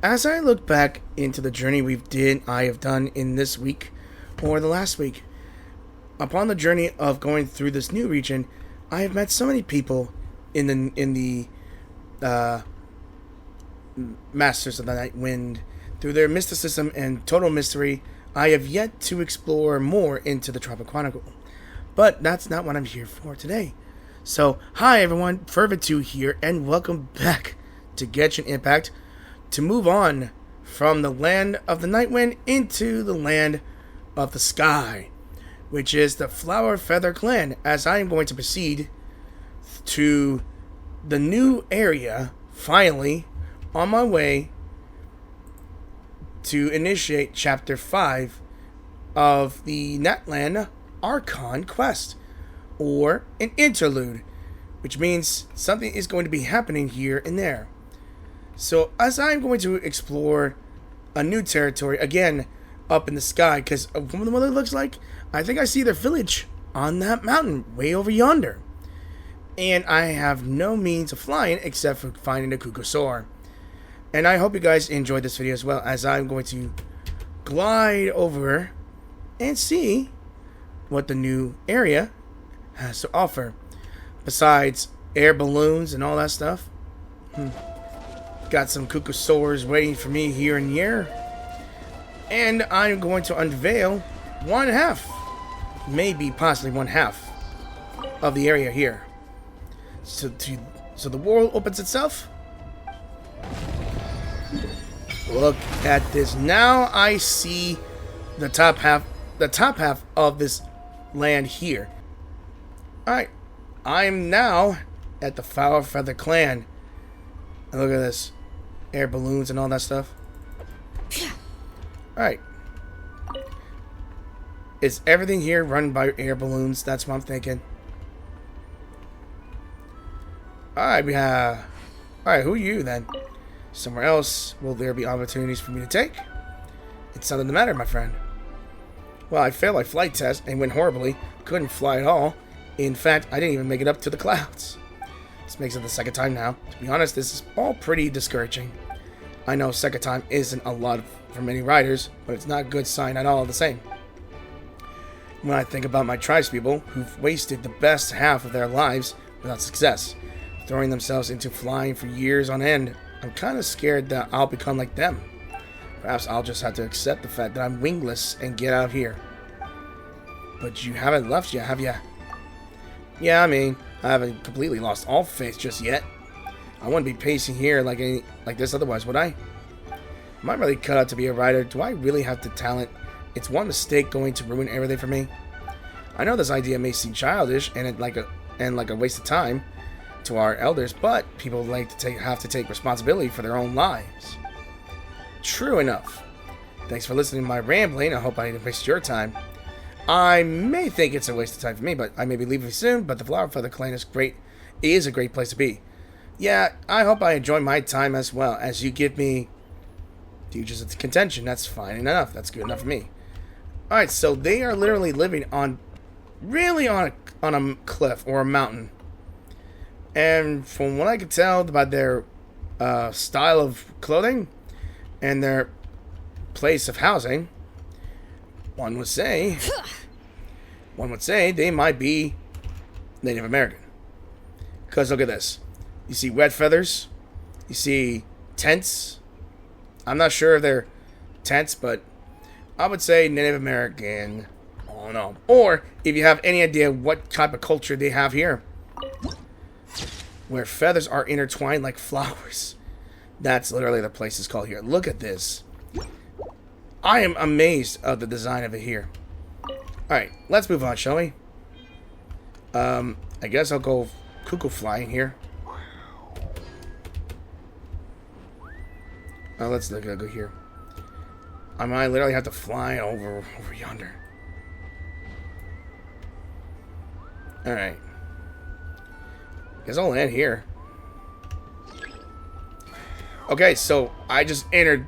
As I look back into the journey I have done in this week, or the last week, upon the journey of going through this new region, I have met so many people in the Masters of the Night Wind. Through their mysticism and total mystery, I have yet to explore more into the Tropic Chronicle. But that's not what I'm here for today. So, hi everyone, Fervitu here, and welcome back to Genshin Impact, to move on from the land of the Nightwind into the land of the sky, which is the Flower Feather Clan, as I am going to proceed to the new area, finally, on my way to initiate Chapter 5 of the Natlan Archon Quest, or an Interlude, which means something is going to be happening here and there. So, as I'm going to explore a new territory, again, up in the sky, because from what it looks like, I think I see their village on that mountain, way over yonder. And I have no means of flying except for finding a Kukusaur. And I hope you guys enjoyed this video as well, as I'm going to glide over and see what the new area has to offer. Besides air balloons and all that stuff. Got some Kukusaurs waiting for me here and here. And I'm going to unveil one half, maybe possibly one half of the area here. So the world opens itself. Look at this. Now I see the top half of this land here. Alright. I am now at the Flower Feather Clan. And look at this. Air balloons and all that stuff. Alright. Is everything here run by air balloons? That's what I'm thinking. Alright, Alright, who are you then? Somewhere else, will there be opportunities for me to take? It's something the matter, my friend. Well, I failed my flight test and went horribly. Couldn't fly at all. In fact, I didn't even make it up to the clouds. This makes it the second time now. To be honest, this is all pretty discouraging. I know second time isn't a lot for many riders, but it's not a good sign at all the same. When I think about my tribespeople who've wasted the best half of their lives without success, throwing themselves into flying for years on end, I'm kind of scared that I'll become like them. Perhaps I'll just have to accept the fact that I'm wingless and get out of here. But you haven't left yet, have you? Yeah, I mean, I haven't completely lost all faith just yet. I wouldn't be pacing here like this otherwise, would I? Am I really cut out to be a rider? Do I really have the talent? It's one mistake going to ruin everything for me. I know this idea may seem childish and like a waste of time to our elders, but people have to take responsibility for their own lives. True enough. Thanks for listening to my rambling. I hope I didn't waste your time. I may think it's a waste of time for me, but I may be leaving soon. But the Flower Feather Clan is great. It is a great place to be. Yeah, I hope I enjoy my time as well. As you give me futures of contention, that's fine enough. That's good enough for me. All right, so they are literally living on a cliff or a mountain. And from what I could tell by their style of clothing and their place of housing, one would say they might be Native American. Because look at this. You see red feathers. You see tents. I'm not sure if they're tents, but I would say Native American. Oh no. Or if you have any idea what type of culture they have here, where feathers are intertwined like flowers. That's literally the place is called here. Look at this. I am amazed of the design of it here. Alright, let's move on, shall we? I guess I'll go cuckoo flying here. Let's go here. I might literally have to fly over yonder. Alright. Guess I'll land here. Okay, so I just entered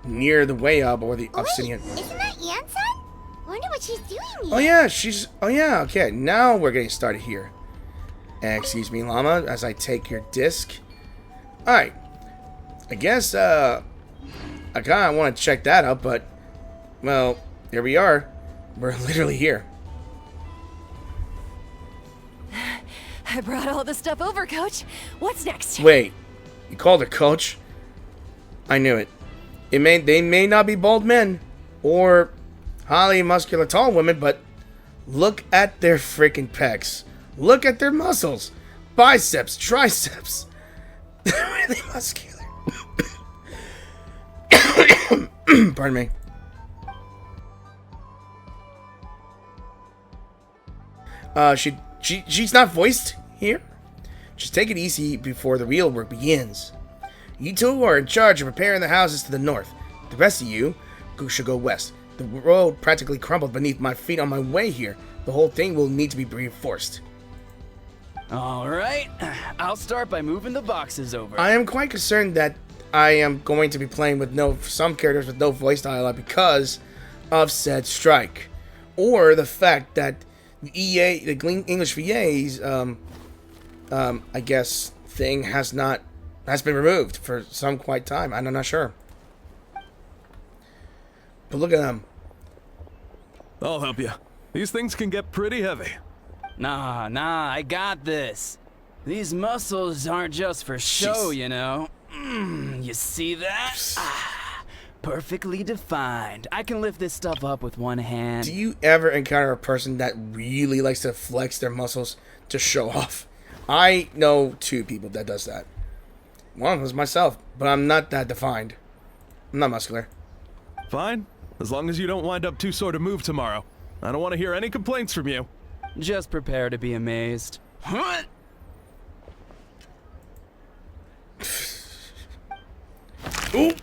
near the way up, or the obsidian. Wait, isn't that Yansan? Wonder what she's doing here. Oh yeah, oh yeah, okay, now we're getting started here. Excuse me, llama, as I take your disc. Alright. I guess, I kind of want to check that out, but, well, here we are. We're literally here. I brought all the stuff over, Coach. What's next? Wait, you called her Coach? I knew it. They may not be bald men or highly muscular tall women, but look at their freaking pecs. Look at their muscles. Biceps, triceps. They're really muscular. Pardon me. She's not voiced here. Just take it easy before the real work begins. You two are in charge of repairing the houses to the north. The rest of you should go west. The road practically crumbled beneath my feet on my way here. The whole thing will need to be reinforced. Alright, I'll start by moving the boxes over. I am quite concerned that I am going to be playing with some characters with no voice dialogue because of said strike. Or the fact that the English VA's, I guess, thing has been removed for some quite time. I'm not sure. But look at them. I'll help you. These things can get pretty heavy. Nah, I got this. These muscles aren't just for show, you know. You see that? Perfectly defined. I can lift this stuff up with one hand. Do you ever encounter a person that really likes to flex their muscles to show off? I know 2 people that does that. One of them is myself, but I'm not that defined. I'm not muscular. Fine, as long as you don't wind up too sore to move tomorrow. I don't want to hear any complaints from you. Just prepare to be amazed. What? Ooh.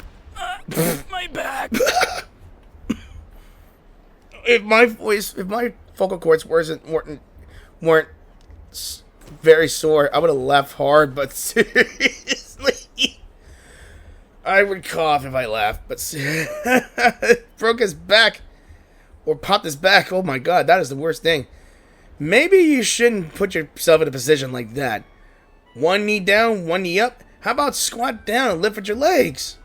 My back. If my vocal cords weren't very sore, I would have laughed hard. But seriously, I would cough if I laughed. But broke his back or popped his back. Oh my god, that is the worst thing. Maybe you shouldn't put yourself in a position like that. One knee down, one knee up. How about squat down and lift with your legs?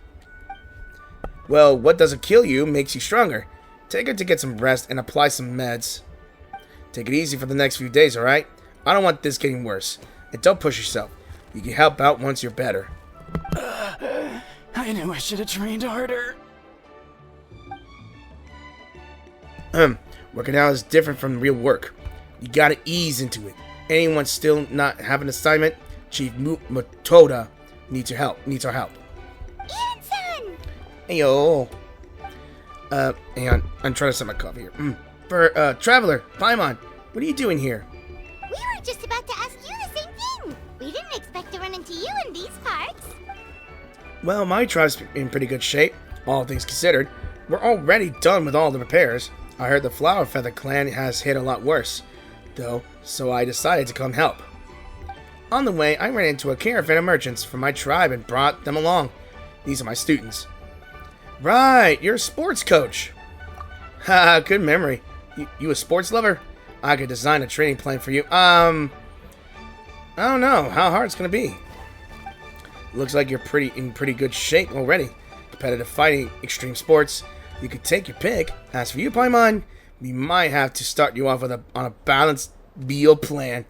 Well, what doesn't kill you makes you stronger. Take it to get some rest and apply some meds. Take it easy for the next few days, alright? I don't want this getting worse. And don't push yourself. You can help out once you're better. I knew I should have trained harder. Working out is different from real work. You gotta ease into it. Anyone still not have an assignment, Chief Matoda needs our help. Anson! Heyo. Hang on. I'm trying to set my coffee here. For, Traveler, Paimon, what are you doing here? We were just about to ask you the same thing. We didn't expect to run into you in these parts. Well, my tribe's in pretty good shape, all things considered. We're already done with all the repairs. I heard the Flower Feather clan has hit a lot worse, though, so I decided to come help. On the way, I ran into a caravan of merchants from my tribe and brought them along. These are my students. Right, you're a sports coach. Haha, good memory. You a sports lover? I could design a training plan for you. I don't know how hard it's gonna be. Looks like you're in pretty good shape already. Competitive fighting, extreme sports. You could take your pick. As for you, Paimon, we might have to start you off on a balanced meal plan.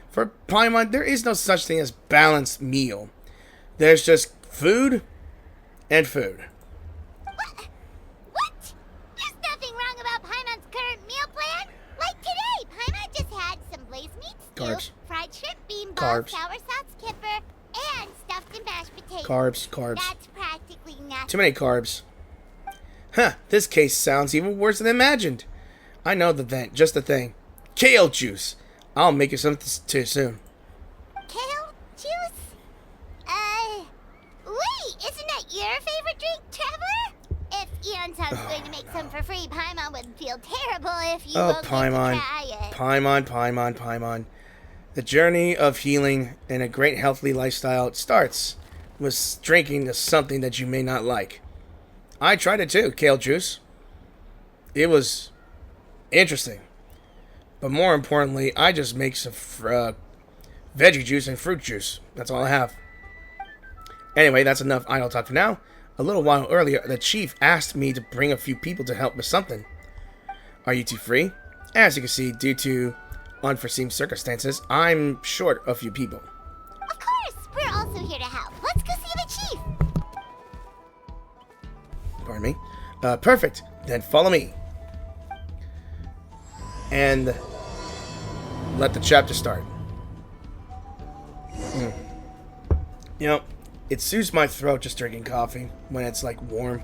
For Paimon, there is no such thing as balanced meal. There's just food and food. What? There's nothing wrong about Paimon's current meal plan. Like today, Paimon just had some blazed meat stew, Carbs. fried shrimp, bean balls, Carbs. sour sauce kipper, and stuffed and mashed potatoes. Carbs. That's practically nothing. Too many carbs. Huh, this case sounds even worse than imagined. I know just the thing. Kale juice. I'll make you some too soon. Kale juice? Wait, isn't that your favorite drink, Traveler? If Eon's going to make some for free, Paimon would feel terrible if you won't get to try it. Paimon. The journey of healing and a great healthy lifestyle starts with drinking something that you may not like. I tried it too, kale juice. It was interesting. But more importantly, I just make some veggie juice and fruit juice. That's all I have. Anyway, that's enough idle talk for now. A little while earlier, the chief asked me to bring a few people to help with something. Are you two free? As you can see, due to unforeseen circumstances, I'm short a few people. Of course, we're also here to help. Let's go see the chief. Pardon me. Perfect. Then follow me. And let the chapter start. You know, it soothes my throat just drinking coffee when it's like warm.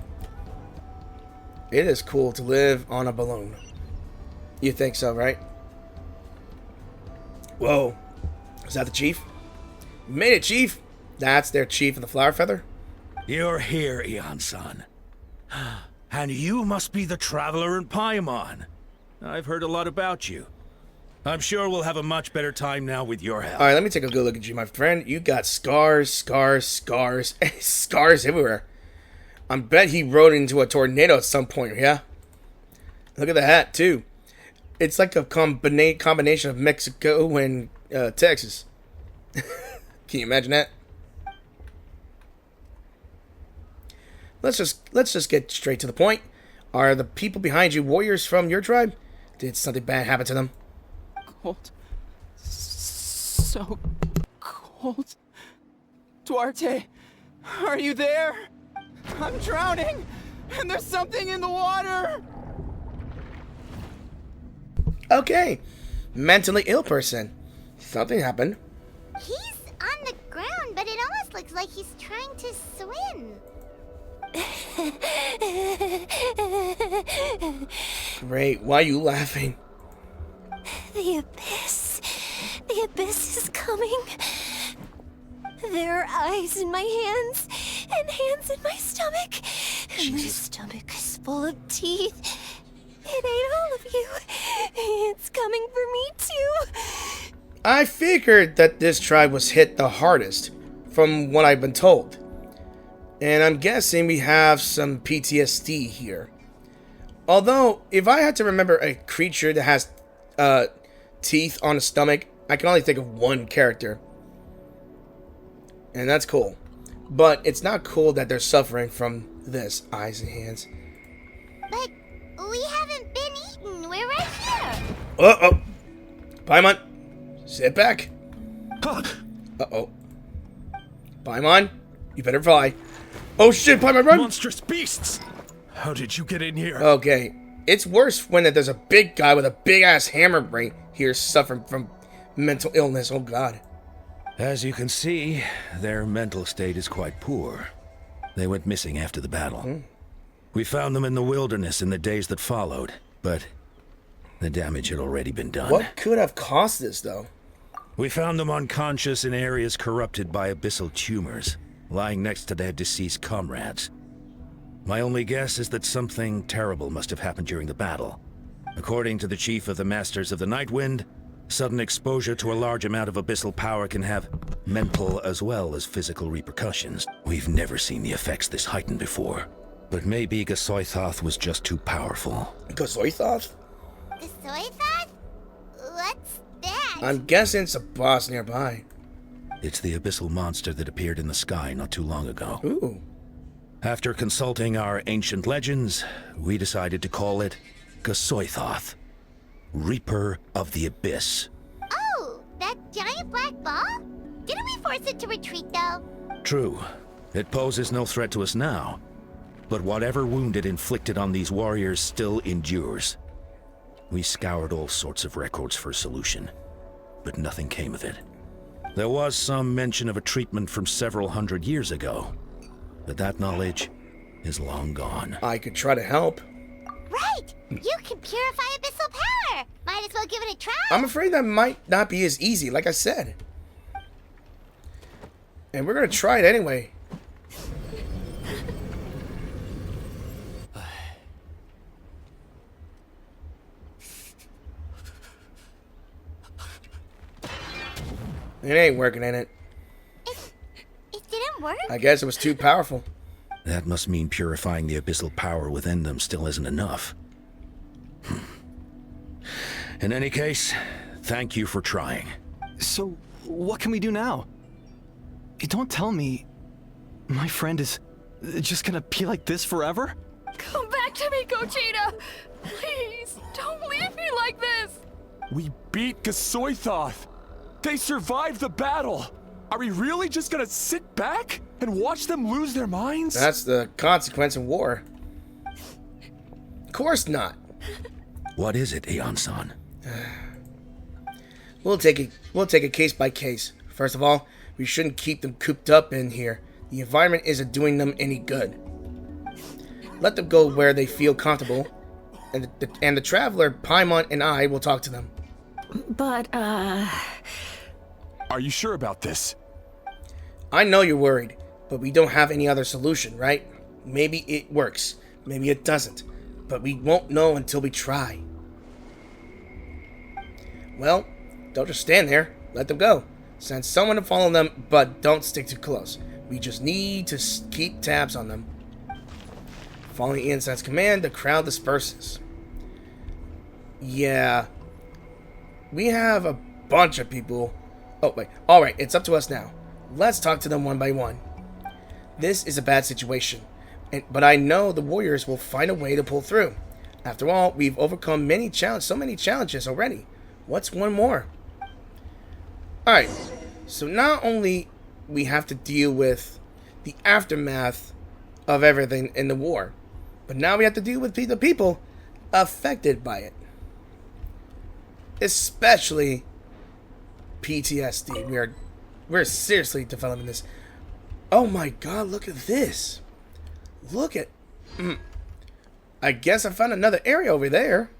It is cool to live on a balloon. You think so, right? Whoa. Is that the chief? You made it, chief. That's their chief of the flower feather. You're here, Eon-san. And you must be the traveler in Paimon. I've heard a lot about you. I'm sure we'll have a much better time now with your help. Alright, let me take a good look at you, my friend. You got scars, scars everywhere. I bet he rode into a tornado at some point, yeah? Look at the hat, too. It's like a combination of Mexico and Texas. Can you imagine that? Let's just get straight to the point. Are the people behind you warriors from your tribe? Did something bad happen to them? Cold. So cold. Duarte, are you there? I'm drowning, and there's something in the water. Okay. Mentally ill person. Something happened. He's on the ground, but it almost looks like he's trying to swim. Great. Why are you laughing? The abyss. The abyss is coming. There are eyes in my hands, and hands in my stomach. And my stomach is full of teeth. It ate all of you. It's coming for me too. I figured that this tribe was hit the hardest, from what I've been told. And I'm guessing we have some PTSD here. Although, if I had to remember a creature that has teeth on a stomach, I can only think of one character. And that's cool. But it's not cool that they're suffering from this, eyes and hands. But we haven't been eaten. We're right here. Uh-oh. Paimon, sit back. Uh-oh. Paimon, you better fly. Oh shit, Paimon, run! Monstrous beasts! How did you get in here? Okay. It's worse when there's a big guy with a big-ass hammer brain here suffering from mental illness. Oh, God. As you can see, their mental state is quite poor. They went missing after the battle. We found them in the wilderness in the days that followed, but the damage had already been done. What could have caused this, though? We found them unconscious in areas corrupted by abyssal tumors, lying next to their deceased comrades. My only guess is that something terrible must have happened during the battle. According to the chief of the Masters of the Nightwind, sudden exposure to a large amount of abyssal power can have mental as well as physical repercussions. We've never seen the effects this heightened before. But maybe Gasoithoth was just too powerful. Gasoithoth? The soy thought? What's that? I'm guessing it's a boss nearby. It's the abyssal monster that appeared in the sky not too long ago. Ooh. After consulting our ancient legends, we decided to call it Gasoithoth, Reaper of the Abyss. Oh, that giant black ball? Didn't we force it to retreat, though? True. It poses no threat to us now, but whatever wound it inflicted on these warriors still endures. We scoured all sorts of records for a solution, but nothing came of it. There was some mention of a treatment from several hundred years ago, but that knowledge is long gone. I could try to help. Right! You can purify abyssal power! Might as well give it a try! I'm afraid that might not be as easy, like I said. And we're gonna try it anyway. It ain't working, ain't it? It didn't work? I guess it was too powerful. That must mean purifying the abyssal power within them still isn't enough. In any case, thank you for trying. So, what can we do now? Don't tell me my friend is just gonna be like this forever? Come back to me, Gogeta! Please, don't leave me like this! We beat Gasoithoth! They survived the battle! Are we really just gonna sit back and watch them lose their minds? That's the consequence of war. Of course not. What is it, Aeon-san? We'll take it case by case. First of all, we shouldn't keep them cooped up in here. The environment isn't doing them any good. Let them go where they feel comfortable, and the traveler, Paimon, and I will talk to them. But, Are you sure about this? I know you're worried, but we don't have any other solution, right? Maybe it works, maybe it doesn't, but we won't know until we try. Well, don't just stand there. Let them go. Send someone to follow them, but don't stick too close. We just need to keep tabs on them. Following Ian-san's command, the crowd disperses. Yeah. We have a bunch of people. Oh, wait. Alright, it's up to us now. Let's talk to them one by one. This is a bad situation, but I know the warriors will find a way to pull through. After all, we've overcome so many challenges already. What's one more? Alright, so not only we have to deal with the aftermath of everything in the war, but now we have to deal with the people affected by it. Especially PTSD. We're seriously developing this. Oh my god, look at this. Look at... I guess I found another area over there.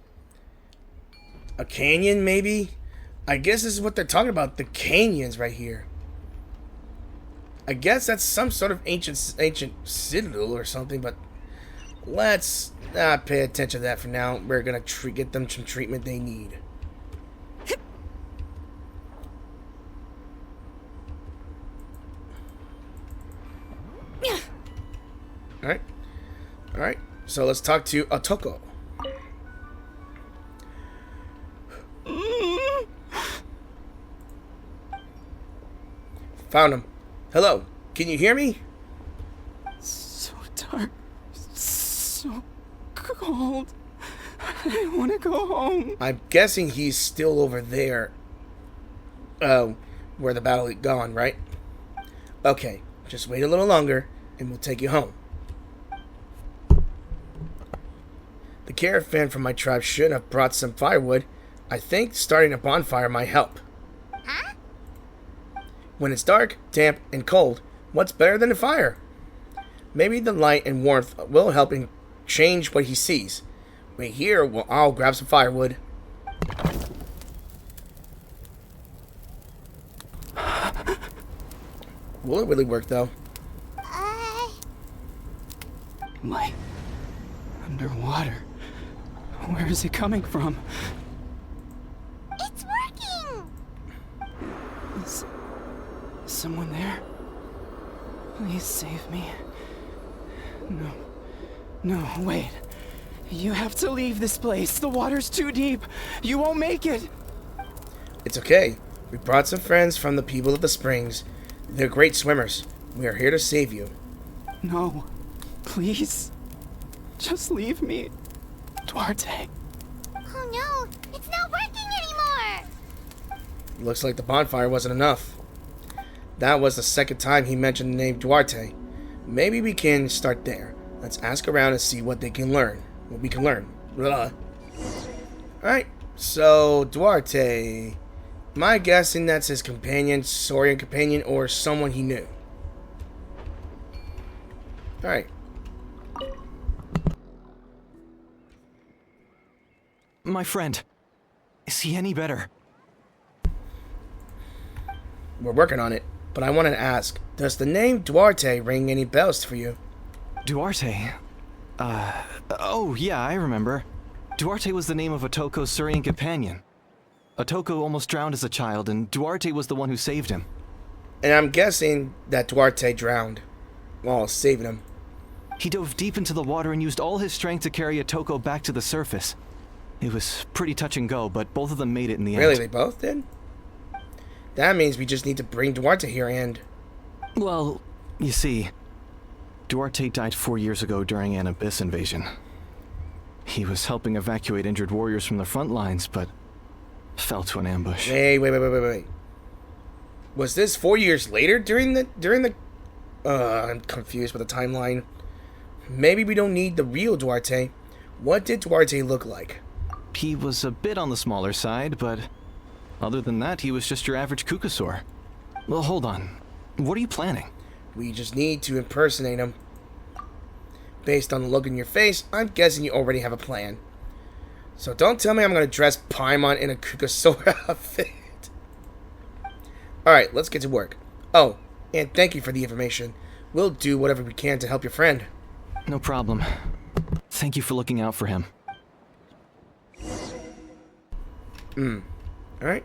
A canyon, maybe? I guess this is what they're talking about. The canyons right here. I guess that's some sort of ancient citadel or something, but let's not pay attention to that for now. We're gonna get them some treatment they need. Alright. Alright. So let's talk to Otoko. Found him. Hello. Can you hear me? So dark. So cold. I want to go home. I'm guessing he's still over there. Where the battle had gone, right? Okay. Just wait a little longer and we'll take you home. The caravan from my tribe should have brought some firewood. I think starting a bonfire might help. Huh? When it's dark, damp, and cold, what's better than a fire? Maybe the light and warmth will help him change what he sees. Wait here, I'll grab some firewood. Will it really work, though? Light. Underwater. Where is it coming from? It's working! Is someone there? Please save me. No. No, wait. You have to leave this place. The water's too deep. You won't make it. It's okay. We brought some friends from the people of the springs. They're great swimmers. We are here to save you. No. Please. Just leave me. Duarte. Oh no, it's not working anymore! Looks like the bonfire wasn't enough. That was the second time he mentioned the name Duarte. Maybe we can start there. Let's ask around and see what they can learn. What we can learn. Blah. Alright, so Duarte. My guessing that's his companion, Saurian companion, or someone he knew. Alright. My friend. Is he any better? We're working on it, but I wanted to ask, does the name Duarte ring any bells for you? Duarte? Oh yeah, I remember. Duarte was the name of Otoko's Saurian companion. Otoko almost drowned as a child, and Duarte was the one who saved him. And I'm guessing that Duarte drowned while saving him. He dove deep into the water and used all his strength to carry Otoko back to the surface. It was pretty touch and go, but both of them made it in the end. Really, they both did? That means we just need to bring Duarte here and... Well, you see, Duarte died 4 years ago during an Abyss invasion. He was helping evacuate injured warriors from the front lines, but fell to an ambush. Wait. Was this 4 years later during the I'm confused with the timeline. Maybe we don't need the real Duarte. What did Duarte look like? He was a bit on the smaller side, but other than that, he was just your average Kukasaur. Well, hold on. What are you planning? We just need to impersonate him. Based on the look in your face, I'm guessing you already have a plan. So don't tell me I'm going to dress Paimon in a Kukasaur outfit. Alright, let's get to work. Oh, and thank you for the information. We'll do whatever we can to help your friend. No problem. Thank you for looking out for him. Alright.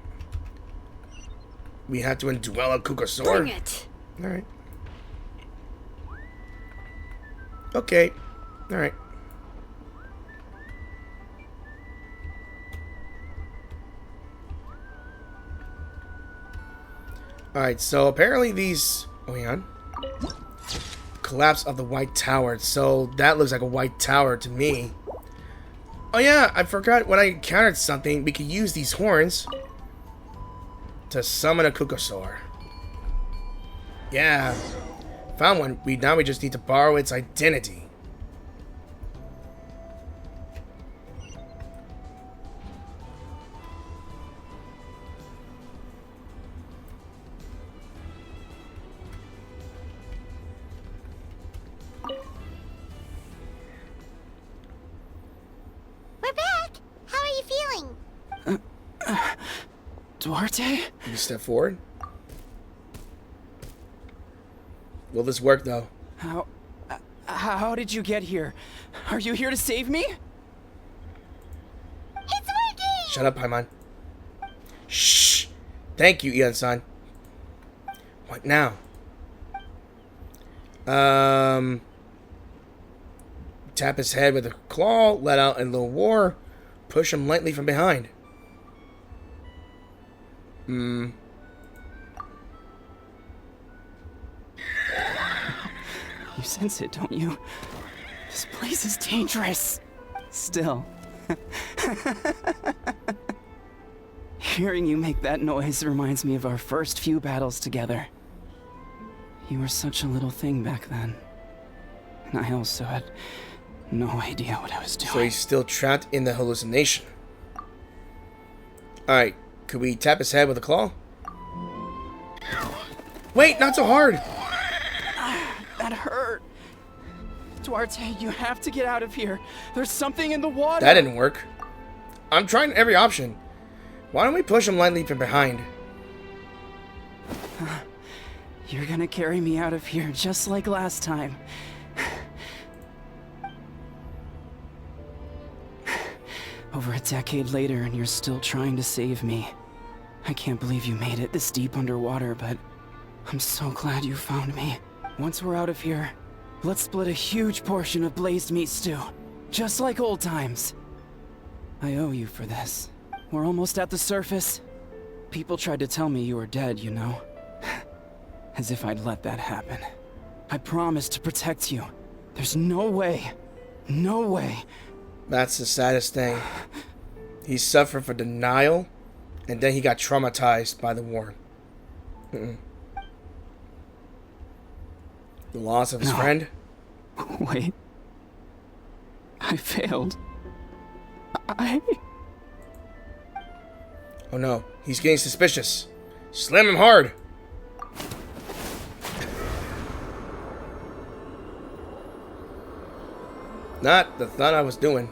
We have to indwell a Kukasaur. Bring it. Alright. Okay. Alright. Alright, so apparently these... Oh, hang on. Collapse of the White Tower. So that looks like a White Tower to me. Oh yeah, I forgot when I encountered something, we could use these horns to summon a Kukasaur. Yeah. Found one. Now we just need to borrow its identity. We're back. How are you feeling? Duarte? You step forward. Will this work, though? How did you get here? Are you here to save me? It's working! Shut up, Paimon. Shh! Thank you, Ian-san. What now? Tap his head with a claw, let out a little war, push him lightly from behind. You sense it, don't you? This place is dangerous. Still. Hearing you make that noise reminds me of our first few battles together. You were such a little thing back then. And I also had no idea what I was doing. So he's still trapped in the hallucination. Alright, could we tap his head with a claw? Wait, not so hard! That hurt. Duarte, you have to get out of here. There's something in the water. That didn't work. I'm trying every option. Why don't we push him lightly from behind? You're gonna carry me out of here just like last time. Over a decade later and you're still trying to save me. I can't believe you made it this deep underwater, but I'm so glad you found me. Once we're out of here, let's split a huge portion of blazed meat stew. Just like old times. I owe you for this. We're almost at the surface. People tried to tell me you were dead, you know. As if I'd let that happen. I promised to protect you. There's no way. No way. That's the saddest thing. He suffered for denial, and then he got traumatized by the war. The loss of his friend? Wait. I failed. Oh no, he's getting suspicious. Slam him hard! Not the thought I was doing.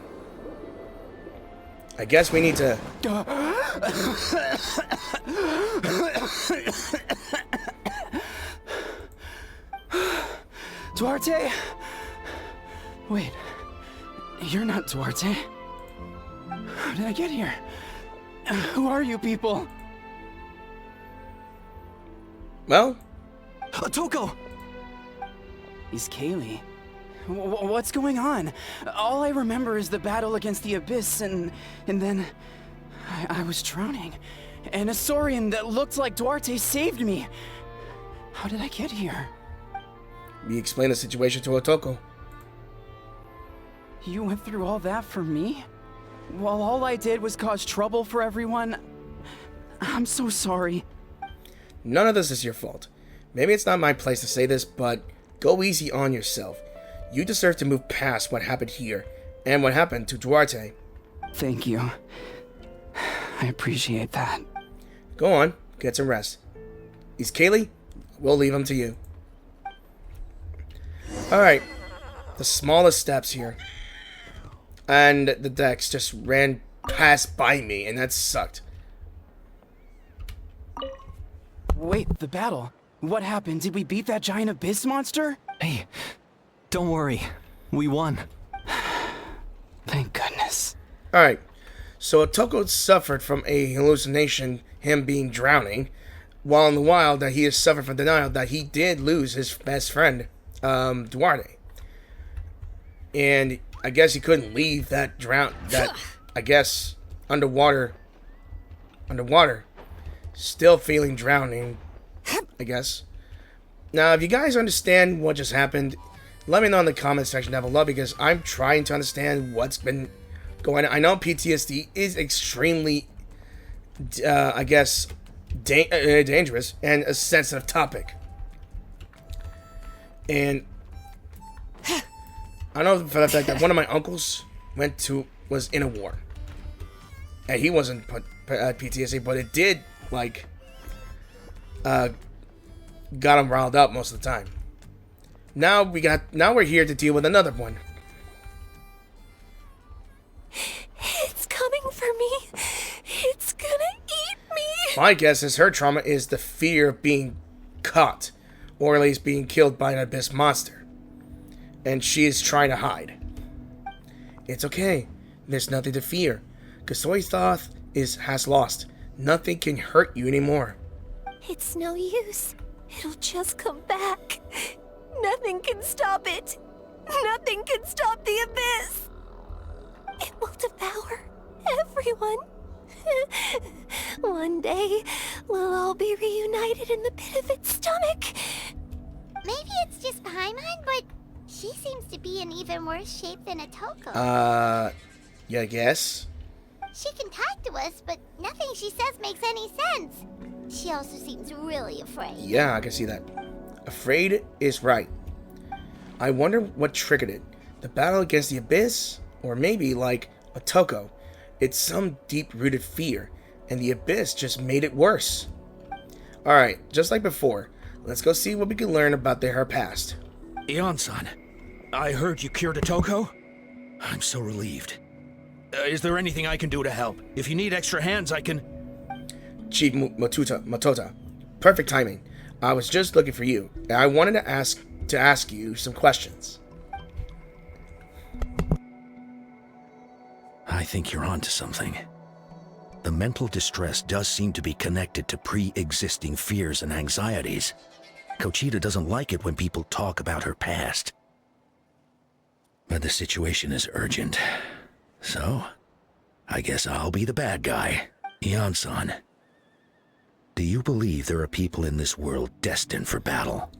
I guess we need to... Duarte? Wait. You're not Duarte. How did I get here? Who are you people? Well? Toko! He's Kaylee. What's going on? All I remember is the battle against the Abyss, and then I was drowning. And a Saurian that looked like Duarte saved me. How did I get here? We explained the situation to Otoko. You went through all that for me? While all I did was cause trouble for everyone? I'm so sorry. None of this is your fault. Maybe it's not my place to say this, but go easy on yourself. You deserve to move past what happened here and what happened to Duarte. Thank you. I appreciate that. Go on, get some rest. Is Kaylee? We'll leave him to you. Alright, the smallest steps here. And the Dex just ran past by me, and that sucked. Wait, the battle. What happened? Did we beat that giant abyss monster? Hey, don't worry. We won. Thank goodness. Alright, so Otoko suffered from a hallucination, him being drowning, while in the wild that he has suffered from denial that he did lose his best friend, Duarte. And I guess he couldn't leave that I guess, underwater, still feeling drowning, I guess. Now, if you guys understand what just happened, let me know in the comment section down below, because I'm trying to understand what's been going on. I know PTSD is extremely, I guess, dangerous and a sensitive topic. And I know for the fact that one of my uncles was in a war. And he wasn't PTSD, but it did, like, got him riled up most of the time. Now we're here to deal with another one. It's coming for me. It's gonna eat me. My guess is her trauma is the fear of being caught, or at least being killed by an abyss monster. And she is trying to hide. It's okay. There's nothing to fear. Kasoithoth has lost. Nothing can hurt you anymore. It's no use. It'll just come back. Nothing can stop it. Nothing can stop the abyss. It will devour everyone. One day, we'll all be reunited in the pit of its stomach. Maybe it's just Paimon, but she seems to be in even worse shape than Otoko. Yeah, I guess. She can talk to us, but nothing she says makes any sense. She also seems really afraid. Yeah, I can see that. Afraid is right. I wonder what triggered it. The battle against the abyss? Or maybe, like Otoko, it's some deep-rooted fear, and the abyss just made it worse. Alright, just like before, let's go see what we can learn about her past. Ion-san, I heard you cured Otoko? I'm so relieved. Is there anything I can do to help? If you need extra hands, I can... Chief Matota, perfect timing. I was just looking for you, and I wanted to ask you some questions. I think you're onto something. The mental distress does seem to be connected to pre-existing fears and anxieties. Kochita doesn't like it when people talk about her past. But the situation is urgent. So, I guess I'll be the bad guy. Ion-san, do you believe there are people in this world destined for battle?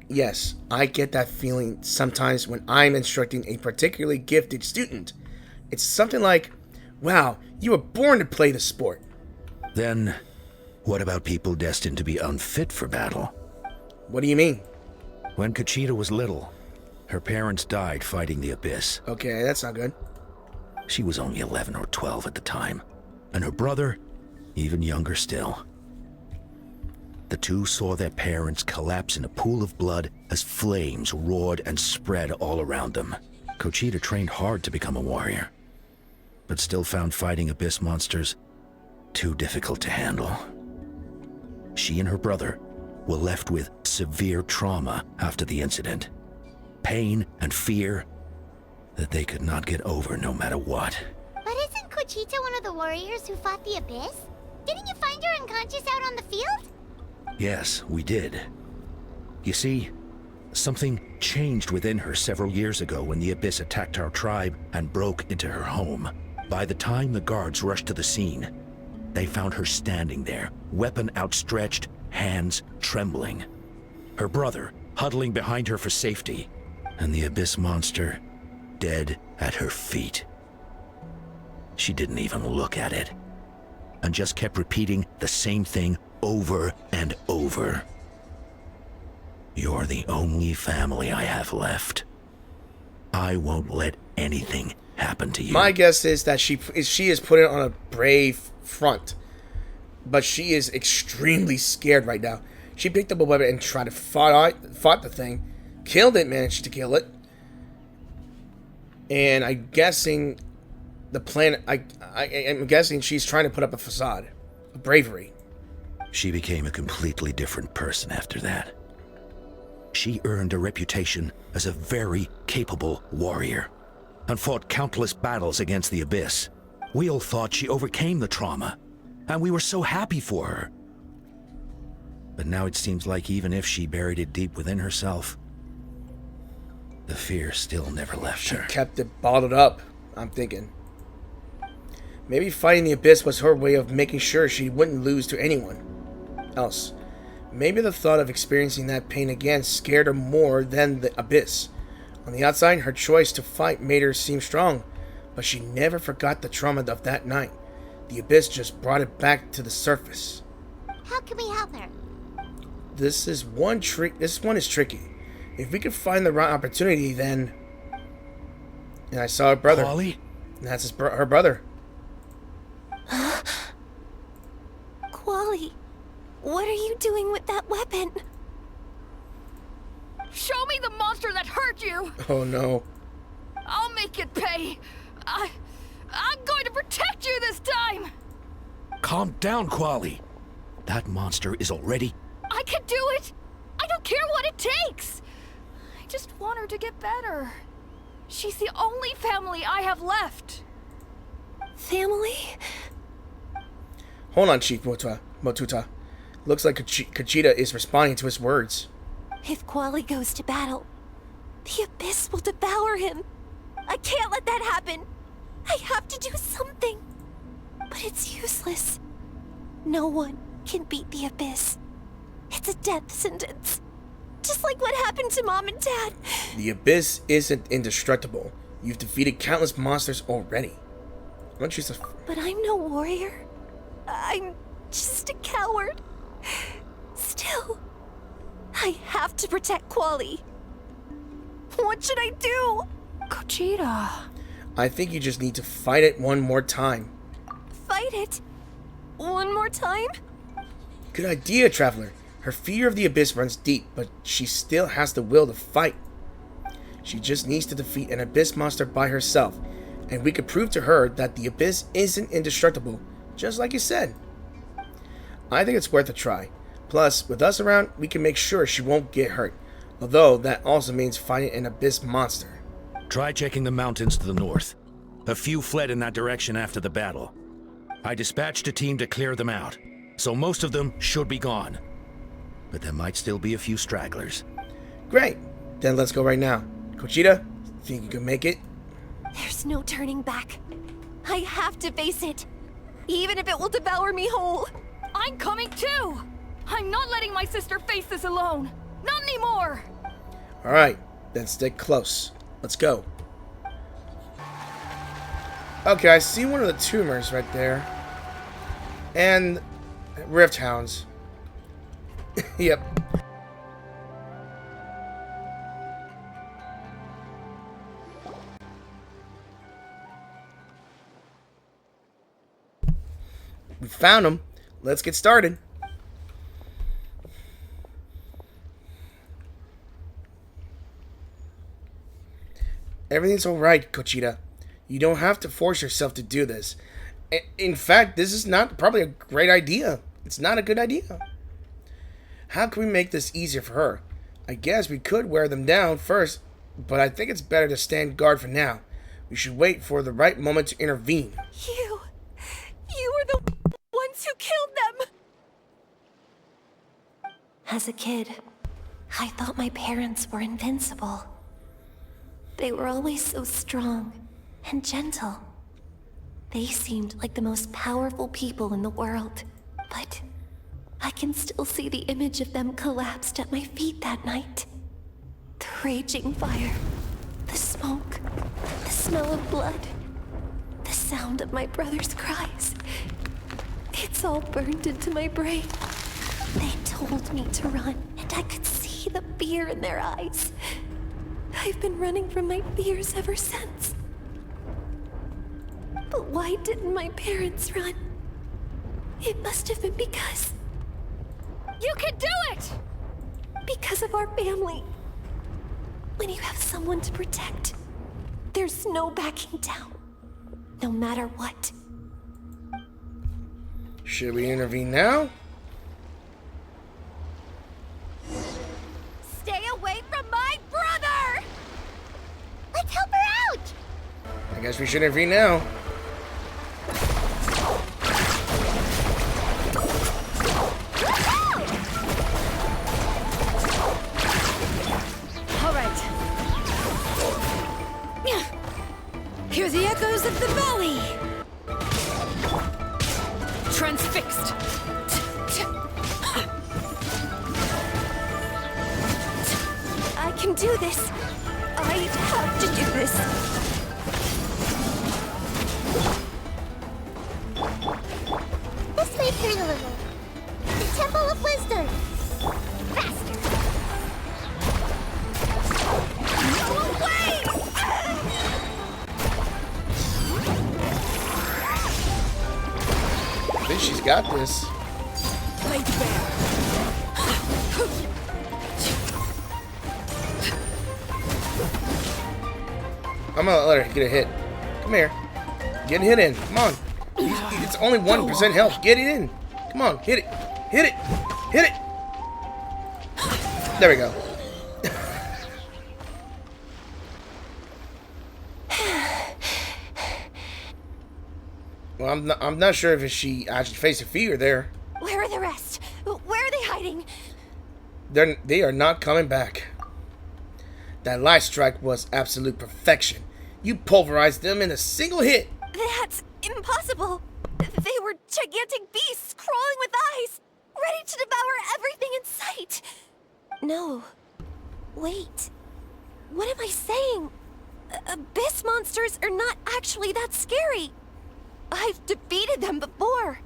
Yes, I get that feeling sometimes when I'm instructing a particularly gifted student. It's something like, wow, you were born to play the sport. Then, what about people destined to be unfit for battle? What do you mean? When Kochita was little, her parents died fighting the abyss. Okay, that's not good. She was only 11 or 12 at the time, and her brother, even younger still. The two saw their parents collapse in a pool of blood as flames roared and spread all around them. Kochita trained hard to become a warrior, but still found fighting abyss monsters too difficult to handle. She and her brother were left with severe trauma after the incident. Pain and fear that they could not get over no matter what. But isn't Kochita one of the warriors who fought the abyss? Didn't you find her unconscious out on the field? Yes, we did. You see, something changed within her several years ago when the abyss attacked our tribe and broke into her home. By the time the guards rushed to the scene, they found her standing there, weapon outstretched, hands trembling. Her brother, huddling behind her for safety, and the Abyss monster dead at her feet. She didn't even look at it, and just kept repeating the same thing over and over. You're the only family I have left. I won't let anything happen to you. My guess is that she is putting on a brave front, but she is extremely scared right now. She picked up a weapon and tried to fought the thing, killed it, managed to kill it, and I'm guessing the plan. I'm guessing she's trying to put up a facade of bravery. She became a completely different person after that. She earned a reputation as a very capable warrior and fought countless battles against the Abyss. We all thought she overcame the trauma, and we were so happy for her. But now it seems like even if she buried it deep within herself, the fear still never left her. She kept it bottled up, I'm thinking. Maybe fighting the Abyss was her way of making sure she wouldn't lose to anyone else. Maybe the thought of experiencing that pain again scared her more than the Abyss. On the outside, her choice to fight made her seem strong, but she never forgot the trauma of that night. The Abyss just brought it back to the surface. How can we help her? This one is tricky. If we could find the right opportunity, then... And I saw her brother. Quali? And that's her brother. Quali, what are you doing with that weapon? Show me the monster that hurt you! Oh no. I'll make it pay! I'm going to protect you this time! Calm down, Quali. That monster is already... I can do it! I don't care what it takes! I just want her to get better. She's the only family I have left. Family? Hold on, Chief Motuta. Looks like Kachita is responding to his words. If Quali goes to battle, the Abyss will devour him. I can't let that happen. I have to do something. But it's useless. No one can beat the Abyss. It's a death sentence. Just like what happened to Mom and Dad. The Abyss isn't indestructible. You've defeated countless monsters already. But I'm no warrior. I'm just a coward. Still, I have to protect Quali. What should I do? Gogeta. I think you just need to fight it one more time. Fight it? One more time? Good idea, Traveler. Her fear of the Abyss runs deep, but she still has the will to fight. She just needs to defeat an Abyss monster by herself, and we could prove to her that the Abyss isn't indestructible, just like you said. I think it's worth a try. Plus, with us around, we can make sure she won't get hurt, although that also means fighting an Abyss monster. Try checking the mountains to the north. A few fled in that direction after the battle. I dispatched a team to clear them out, so most of them should be gone. But there might still be a few stragglers. Great. Then let's go right now. Gogeta, think you can make it? There's no turning back. I have to face it, even if it will devour me whole. I'm coming too! I'm not letting my sister face this alone. Not anymore! Alright, then stick close. Let's go. Okay, I see one of the tumors right there. And Rift Hounds. Yep. We found them. Let's get started. Everything's alright, Gogeta. You don't have to force yourself to do this. In fact, this is not probably a great idea. It's not a good idea. How can we make this easier for her? I guess we could wear them down first, but I think it's better to stand guard for now. We should wait for the right moment to intervene. You were the ones who killed them! As a kid, I thought my parents were invincible. They were always so strong and gentle. They seemed like the most powerful people in the world, but I can still see the image of them collapsed at my feet that night. The raging fire, the smoke, the smell of blood, the sound of my brother's cries. It's all burned into my brain. They told me to run, and I could see the fear in their eyes. I've been running from my fears ever since. But why didn't my parents run? It must have been because... You can do it! Because of our family. When you have someone to protect, there's no backing down, no matter what. Should we intervene now? Stay away from my brother! Let's help her out! I guess we should intervene now. All right. Hear the echoes of the valley. Transfixed. I can do this. I have to do this. This way, Interlude. The Temple of Wisdom. Faster. No way! I think she's got this. Blade bear. I'm gonna let her get a hit. Come here. Get a hit in. Come on. It's only 1% health. Get it in. Come on. Hit it. Hit it. Hit it. There we go. Well, I'm not sure if she actually faced a fear there. Where are the rest? Where are they hiding? They are not coming back. That last strike was absolute perfection. You pulverized them in a single hit. That's impossible. They were gigantic beasts crawling with eyes, ready to devour everything in sight. No. Wait. What am I saying? Abyss monsters are not actually that scary. I've defeated them before.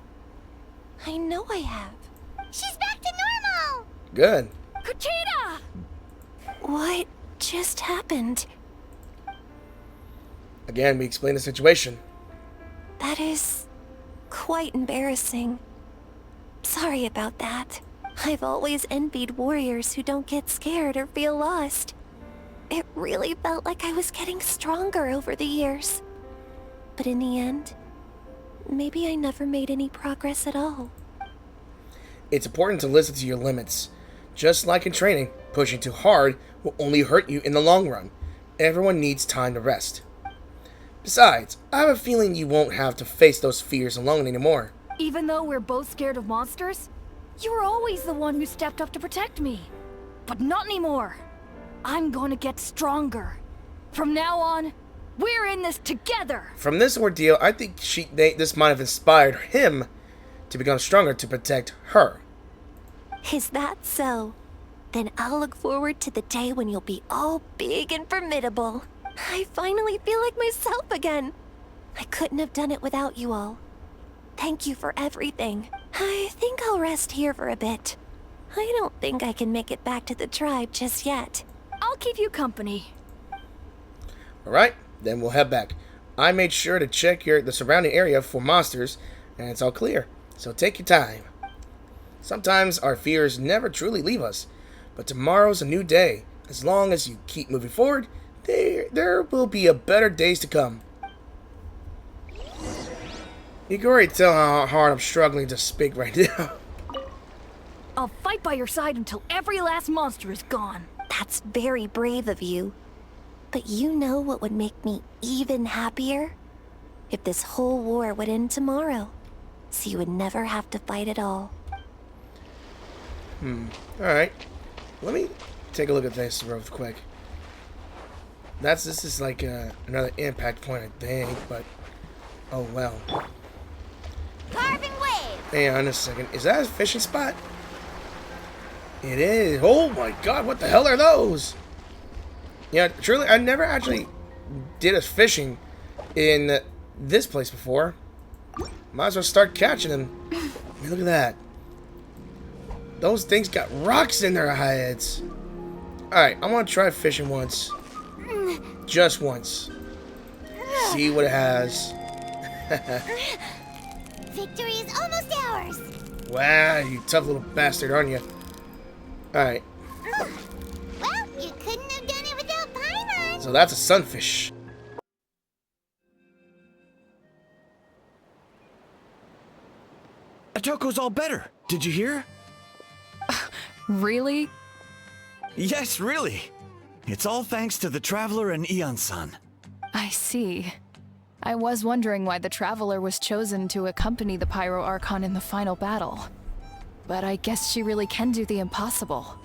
I know I have. She's back to normal! Good. Kuchita! What just happened? Again, we explain the situation. That is quite embarrassing. Sorry about that. I've always envied warriors who don't get scared or feel lost. It really felt like I was getting stronger over the years. But in the end, maybe I never made any progress at all. It's important to listen to your limits. Just like in training, pushing too hard will only hurt you in the long run. Everyone needs time to rest. Besides, I have a feeling you won't have to face those fears alone anymore. Even though we're both scared of monsters, you were always the one who stepped up to protect me. But not anymore. I'm going to get stronger. From now on, we're in this together. From this ordeal, I think this might have inspired him to become stronger to protect her. Is that so? Then I'll look forward to the day when you'll be all big and formidable. I finally feel like myself again. I couldn't have done it without you all. Thank you for everything. I think I'll rest here for a bit. I don't think I can make it back to the tribe just yet. I'll keep you company. Alright, then we'll head back. I made sure to check the surrounding area for monsters, and it's all clear. So take your time. Sometimes our fears never truly leave us, but tomorrow's a new day. As long as you keep moving forward, there will be a better days to come. You can already tell how hard I'm struggling to speak right now. I'll fight by your side until every last monster is gone. That's very brave of you. But you know what would make me even happier? If this whole war would end tomorrow, so you would never have to fight at all. Alright. Let me take a look at this real quick. This is like another impact point, I think, but oh well. Carving wave! Hang on a second. Is that a fishing spot? It is. Oh my god, what the hell are those? Yeah, truly, I never actually did a fishing in this place before. Might as well start catching them. I mean, look at that. Those things got rocks in their heads. Alright, I want to try fishing once. Just once. See what it has. Victory is almost ours. Wow, you tough little bastard, aren't you? Alright. Well, you couldn't have done it without Paimon. So that's a sunfish. Atoko's all better. Did you hear? Really? Yes, really. It's all thanks to the Traveler and Ion-san. I see. I was wondering why the Traveler was chosen to accompany the Pyro Archon in the final battle. But I guess she really can do the impossible.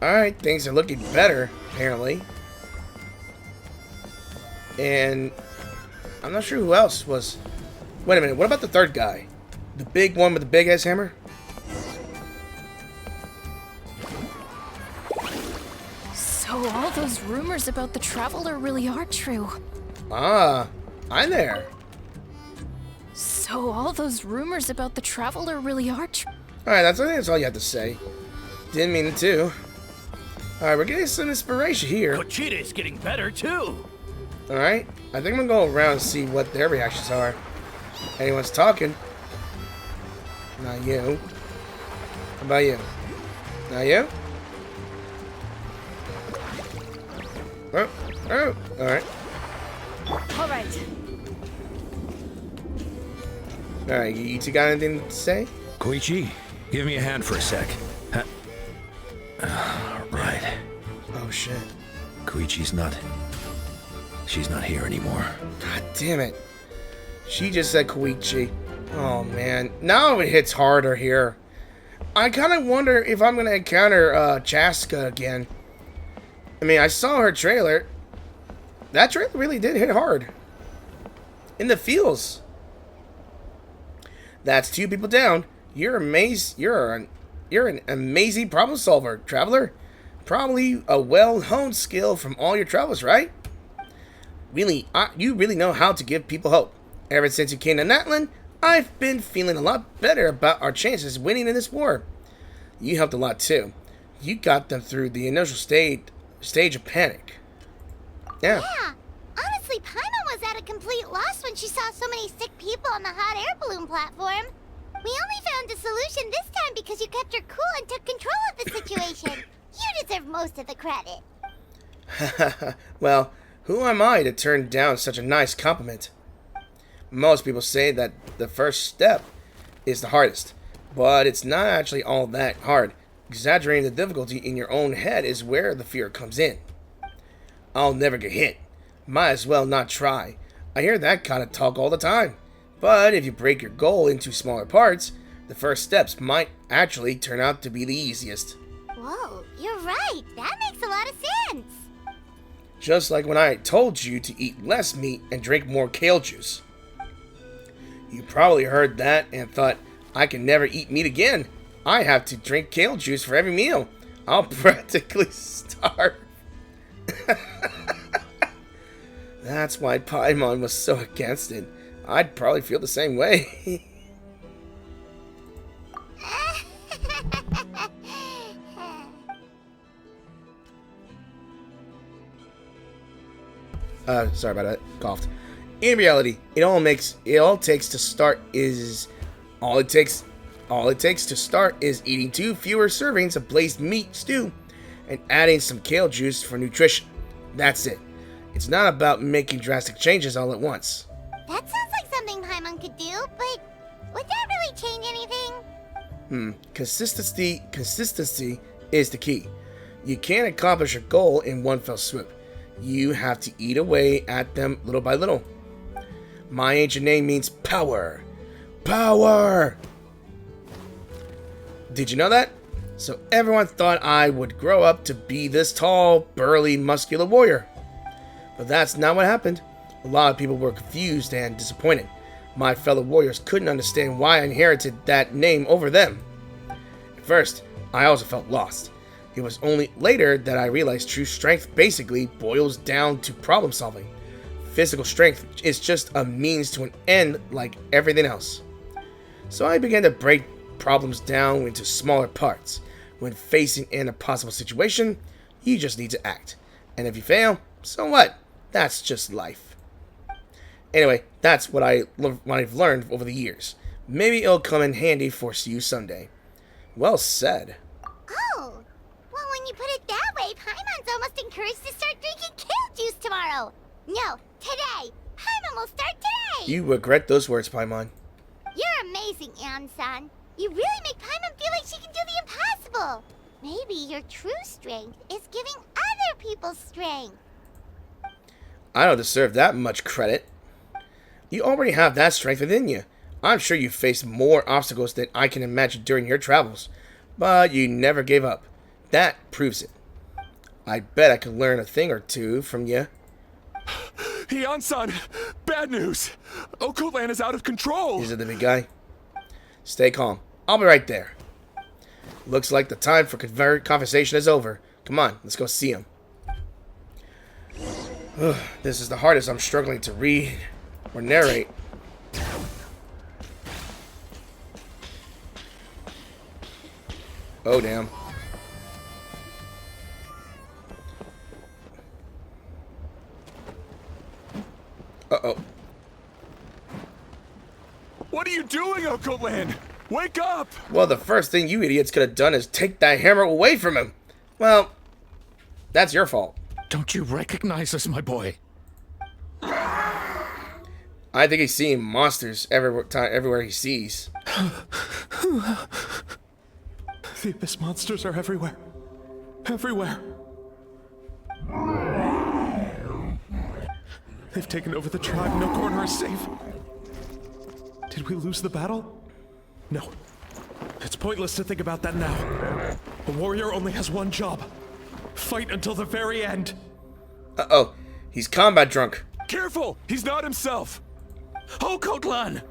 Alright, things are looking better, apparently. And I'm not sure who else was... Wait a minute, what about the third guy? The big one with the big ass hammer? So all those rumors about the Traveler really are true. Ah, I'm there. So all those rumors about the Traveler really are true. Alright, I think that's all you have to say. Didn't mean it to. Alright, we're getting some inspiration here. Kochide's getting better too. Alright, I think I'm gonna go around and see what their reactions are. Anyone's talking. Not you. How about you? Not you? Oh, oh, alright. Alright. Alright, you two got anything to say? Koichi, give me a hand for a sec. Right. Oh shit. Koichi's not... She's not here anymore. God damn it. She just said Koichi. Oh man. Now it hits harder here. I kind of wonder if I'm going to encounter Chaska again. I mean, I saw her trailer. That trailer really did hit hard. In the feels. That's 2 people down. You're amazed. You're an amazing problem solver, Traveler. Probably a well-honed skill from all your travels, right? Really, you really know how to give people hope. Ever since you came to Natlan, I've been feeling a lot better about our chances of winning in this war. You helped a lot too. You got them through the initial stage of panic. Yeah. Yeah. Honestly, Paimon was at a complete loss when she saw so many sick people on the hot air balloon platform. We only found a solution this time because you kept her cool and took control of the situation. You deserve most of the credit. Well, who am I to turn down such a nice compliment? Most people say that the first step is the hardest, but it's not actually all that hard. Exaggerating the difficulty in your own head is where the fear comes in. I'll never get hit. Might as well not try. I hear that kind of talk all the time. But if you break your goal into smaller parts, the first steps might actually turn out to be the easiest. Whoa, you're right. That makes a lot of sense. Just like when I told you to eat less meat and drink more kale juice. You probably heard that and thought, I can never eat meat again. I have to drink kale juice for every meal. I'll practically starve. That's why Paimon was so against it. I'd probably feel the same way. Sorry about that. Coughed. In reality, all it takes to start is eating 2 fewer servings of blazed meat stew and adding some kale juice for nutrition. That's it. It's not about making drastic changes all at once. That sounds like something Paimon could do, but would that really change anything? Consistency is the key. You can't accomplish a goal in one fell swoop. You have to eat away at them little by little. My ancient name means power. Power! Did you know that? So everyone thought I would grow up to be this tall, burly, muscular warrior. But that's not what happened. A lot of people were confused and disappointed. My fellow warriors couldn't understand why I inherited that name over them. At first, I also felt lost. It was only later that I realized true strength basically boils down to problem solving. Physical strength is just a means to an end like everything else. So I began to break problems down into smaller parts. When facing an impossible situation, you just need to act. And if you fail, so what? That's just life. Anyway, that's what I've learned over the years. Maybe it'll come in handy for you someday. Well said. Oh, well, when you put it that way, Paimon's almost encouraged to start drinking kale juice tomorrow. No, today. Paimon will start today. You regret those words, Paimon. You're amazing, Ansan. You really make Paimon feel like she can do the impossible. Maybe your true strength is giving other people strength. I don't deserve that much credit. You already have that strength within you. I'm sure you faced more obstacles than I can imagine during your travels, but you never gave up. That proves it. I bet I could learn a thing or two from you. Ansan, bad news. Okoland is out of control. Is it the big guy? Stay calm. I'll be right there. Looks like the time for conversation is over. Come on, let's go see him. This is the hardest I'm struggling to read or narrate. Oh, damn. Uh-oh. What are you doing, Okoland? Wake up! Well, the first thing you idiots could have done is take that hammer away from him. Well, that's your fault. Don't you recognize us, my boy? I think he's seeing monsters everywhere he sees. The Abyss monsters are everywhere. Everywhere. They've taken over the tribe. No corner is safe. Did we lose the battle? No. It's pointless to think about that now. A warrior only has one job. Fight until the very end. Uh-oh. He's combat drunk. Careful! He's not himself! Okotlan!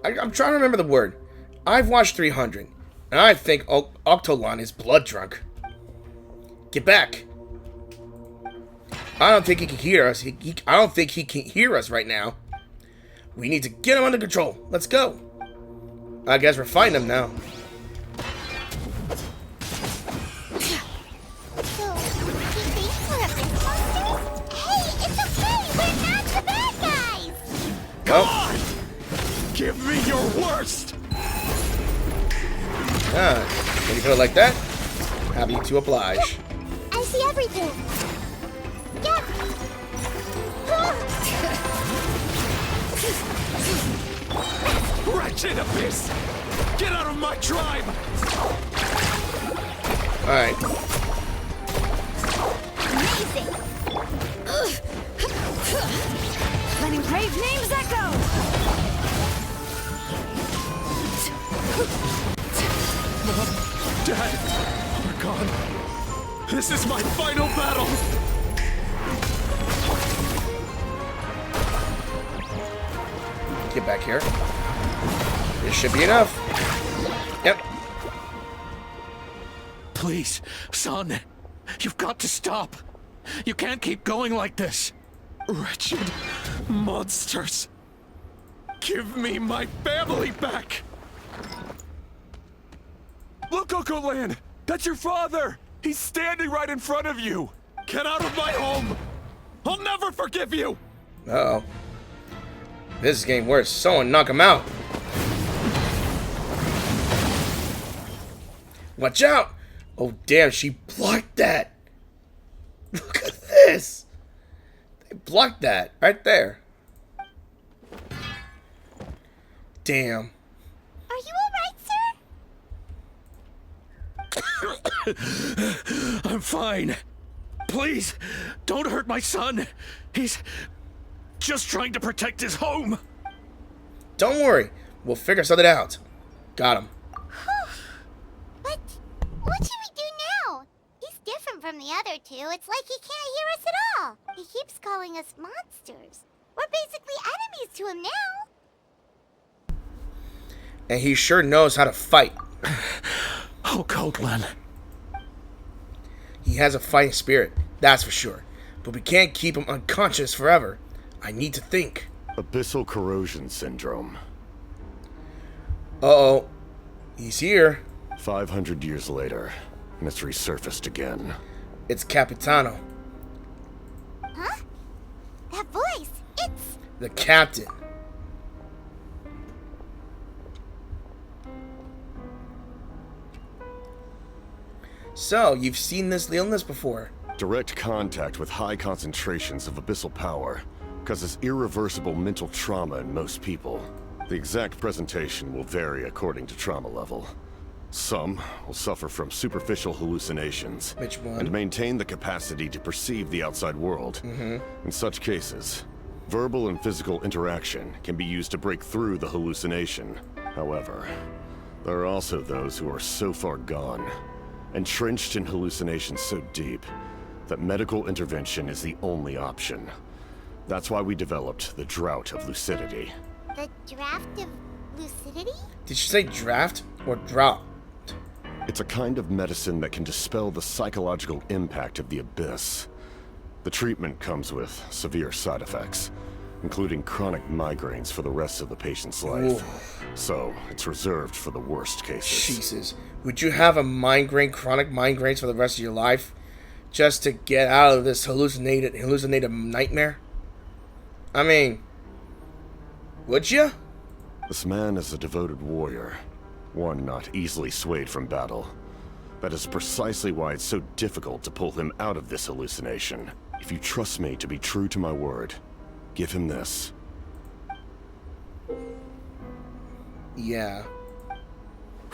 I'm trying to remember the word. I've watched 300, and I think Octolan is blood drunk. Get back. I don't think he can hear us. I don't think he can hear us right now. We need to get him under control. Let's go. I guess we're fighting him now. So, he thinks we're Abyss monsters? Hey, it's okay! We're not the bad guys! Come on! Give me your worst! When you put it like that, happy to oblige. I see everything. Yeah. Wretched Abyss! Get out of my tribe! Alright. Amazing. Letting brave names echo! Dad! Archon! This is my final battle! Get back here. This should be enough. Yep. Please, son. You've got to stop. You can't keep going like this. Wretched monsters! Give me my family back! Look, Okoland! That's your father! He's standing right in front of you! Get out of my home! I'll never forgive you! Uh-oh. This is getting worse. Someone knock him out. Watch out! Oh, damn, she blocked that. Look at this. They blocked that right there. Damn. Are you alright, sir? I'm fine. Please, don't hurt my son. He's just trying to protect his home. Don't worry. We'll figure something out. Got him. But what should we do now? He's different from the other two. It's like he can't hear us at all. He keeps calling us monsters. We're basically enemies to him now. And he sure knows how to fight. Oh, Coatlan. He has a fighting spirit, that's for sure. But we can't keep him unconscious forever. I need to think. Abyssal corrosion syndrome. Uh-oh. He's here. 500 years later, and it's resurfaced again. It's Capitano. Huh? That voice, it's... The captain. So, you've seen this illness before. Direct contact with high concentrations of abyssal power causes irreversible mental trauma in most people. The exact presentation will vary according to trauma level. Some will suffer from superficial hallucinations Which one? and maintain the capacity to perceive the outside world. In such cases, verbal and physical interaction can be used to break through the hallucination. However, there are also those who are so far gone, entrenched in hallucinations so deep, that medical intervention is the only option. That's why we developed the Drought of Lucidity. The draft of lucidity? Did she say draft or drop? It's a kind of medicine that can dispel the psychological impact of the abyss. The treatment comes with severe side effects, including chronic migraines for the rest of the patient's life. Ooh. So, it's reserved for the worst cases. Jesus. Would you have a migraine, chronic migraines for the rest of your life? Just to get out of this hallucinated nightmare? I mean, would you? This man is a devoted warrior, one not easily swayed from battle. That is precisely why it's so difficult to pull him out of this hallucination. If you trust me to be true to my word, give him this. Yeah.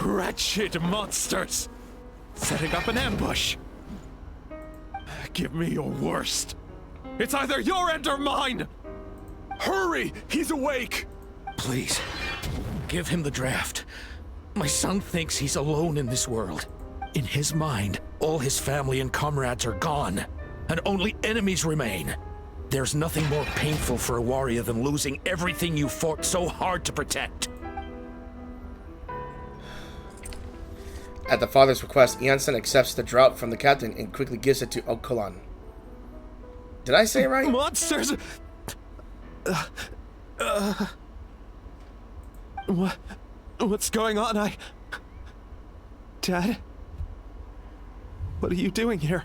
Wretched monsters! Setting up an ambush! Give me your worst. It's either your end or mine! Hurry! He's awake! Please, give him the draft. My son thinks he's alone in this world. In his mind, all his family and comrades are gone, and only enemies remain. There's nothing more painful for a warrior than losing everything you fought so hard to protect. At the father's request, Janssen accepts the drought from the captain and quickly gives it to Okolan. Did I say it right? Monsters! What's going on? Dad? What are you doing here?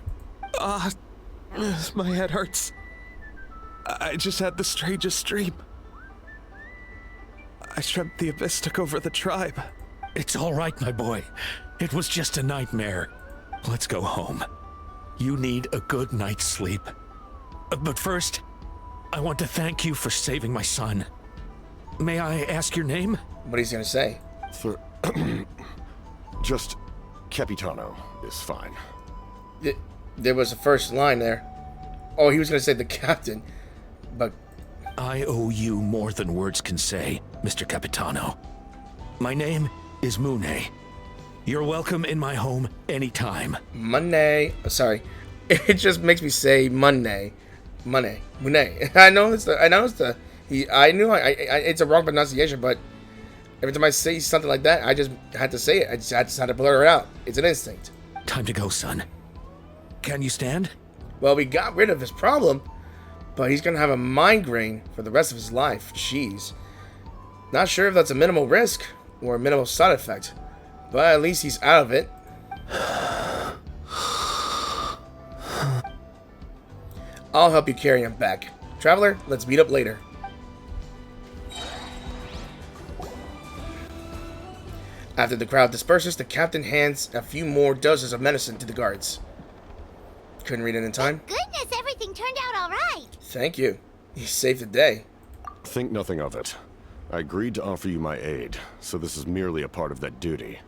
My head hurts. I just had the strangest dream. I dreamt the Abyss took over the tribe. It's all right, my boy. It was just a nightmare. Let's go home. You need a good night's sleep. But first, I want to thank you for saving my son. May I ask your name? What he's gonna say? Just Capitano is fine. There was a first line there. Oh, he was gonna say the captain, but I owe you more than words can say, Mr. Capitano. My name is Mune. You're welcome in my home anytime. Monday. Sorry, it just makes me say Monday. Mune. I know it's the. I knew it's a wrong pronunciation, but every time I say something like that, I just had to say it. I just had to blur it out. It's an instinct. Time to go, son. Can you stand? Well, we got rid of his problem, but he's gonna have a migraine for the rest of his life. Jeez. Not sure if that's a minimal risk or a minimal side effect, but at least he's out of it. I'll help you carry him back. Traveler, let's meet up later. After the crowd disperses, the captain hands a few more doses of medicine to the guards. Couldn't read it in time? Goodness, everything turned out all right. Thank you. You saved the day. Think nothing of it. I agreed to offer you my aid, so this is merely a part of that duty.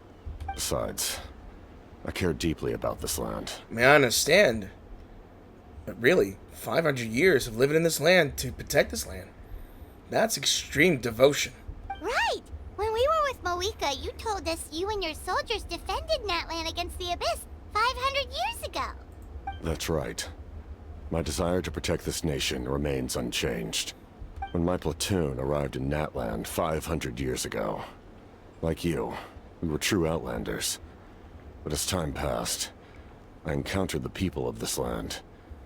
Besides, I care deeply about this land. May I understand? But really, 500 years of living in this land to protect this land. That's extreme devotion. Right. When we were with Moika, you told us you and your soldiers defended Natlan against the Abyss 500 years ago. That's right. My desire to protect this nation remains unchanged. When my platoon arrived in Natlan 500 years ago, like you, we were true outlanders. But as time passed, I encountered the people of this land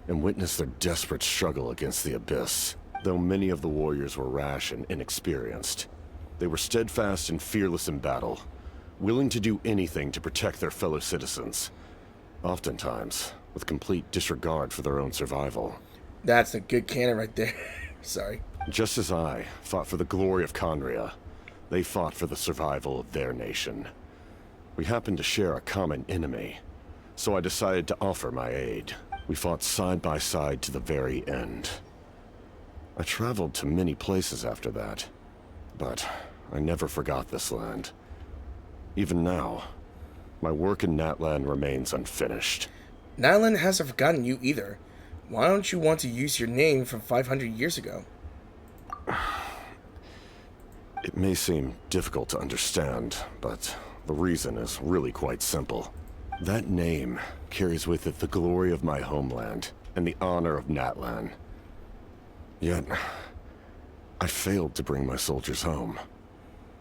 and witnessed their desperate struggle against the Abyss. Though many of the warriors were rash and inexperienced, they were steadfast and fearless in battle, willing to do anything to protect their fellow citizens, oftentimes with complete disregard for their own survival. That's a good canon right there. Sorry. Just as I fought for the glory of Conria, they fought for the survival of their nation. We happened to share a common enemy, so I decided to offer my aid. We fought side by side to the very end. I traveled to many places after that, but I never forgot this land. Even now, my work in Natlan remains unfinished. Natlan hasn't forgotten you either. Why don't you want to use your name from 500 years ago? It may seem difficult to understand, but the reason is really quite simple. That name carries with it the glory of my homeland and the honor of Natlan. Yet, I failed to bring my soldiers home.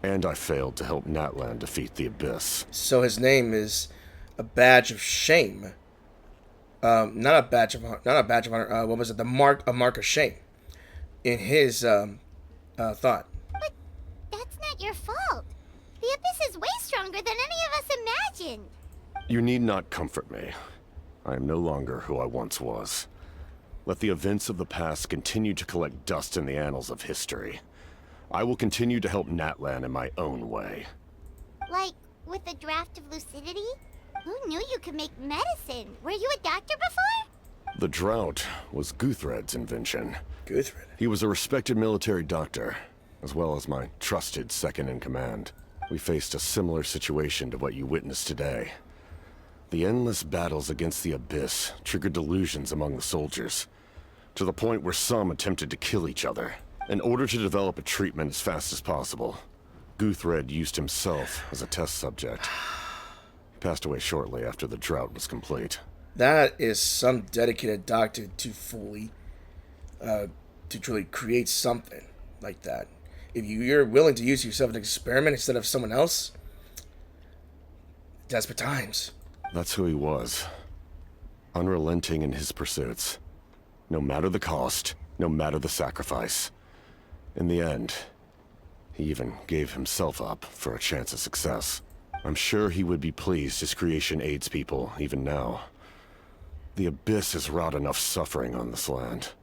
And I failed to help Natlan defeat the Abyss. So his name is a badge of shame. Not a badge of honor. What was it? A mark of shame. In his thought. But that's not your fault. The Abyss is way stronger than any of us imagined. You need not comfort me. I am no longer who I once was. Let the events of the past continue to collect dust in the annals of history. I will continue to help Natlan in my own way. Like, with the draft of lucidity? Who knew you could make medicine? Were you a doctor before? The drought was Guthred's invention. Guthred? He was a respected military doctor, as well as my trusted second-in-command. We faced a similar situation to what you witnessed today. The endless battles against the Abyss triggered delusions among the soldiers, to the point where some attempted to kill each other. In order to develop a treatment as fast as possible, Guthred used himself as a test subject. He passed away shortly after the drought was complete. That is some dedicated doctor to fully, to truly create something like that. If you're willing to use yourself as an experiment instead of someone else, desperate times. That's who he was. Unrelenting in his pursuits. No matter the cost, no matter the sacrifice. In the end, he even gave himself up for a chance of success. I'm sure he would be pleased his creation aids people even now. The Abyss has wrought enough suffering on this land.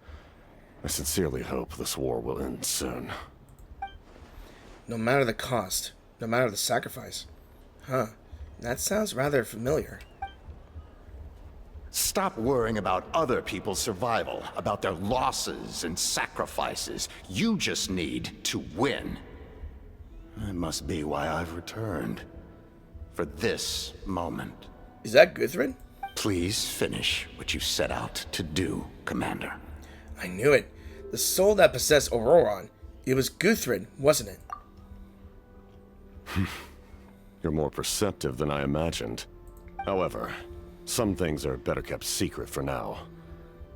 I sincerely hope this war will end soon. No matter the cost, no matter the sacrifice. Huh. That sounds rather familiar. Stop worrying about other people's survival, about their losses and sacrifices. You just need to win. That must be why I've returned. For this moment. Is that Guthred? Please finish what you set out to do, Commander. I knew it. The soul that possessed Auroron. It was Guthred, wasn't it? You're more perceptive than I imagined. However, some things are better kept secret for now.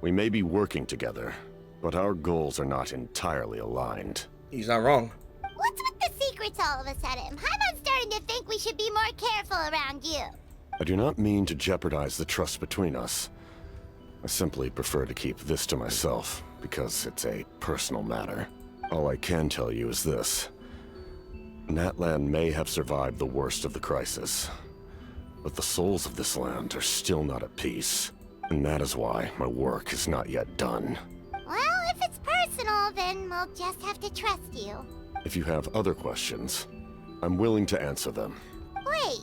We may be working together, but our goals are not entirely aligned. He's not wrong. What's with the secrets all of a sudden? I'm starting to think we should be more careful around you. I do not mean to jeopardize the trust between us. I simply prefer to keep this to myself, because it's a personal matter. All I can tell you is this. Natlan may have survived the worst of the crisis, but the souls of this land are still not at peace. And that is why my work is not yet done. Well, if it's personal, then we'll just have to trust you. If you have other questions, I'm willing to answer them. Wait,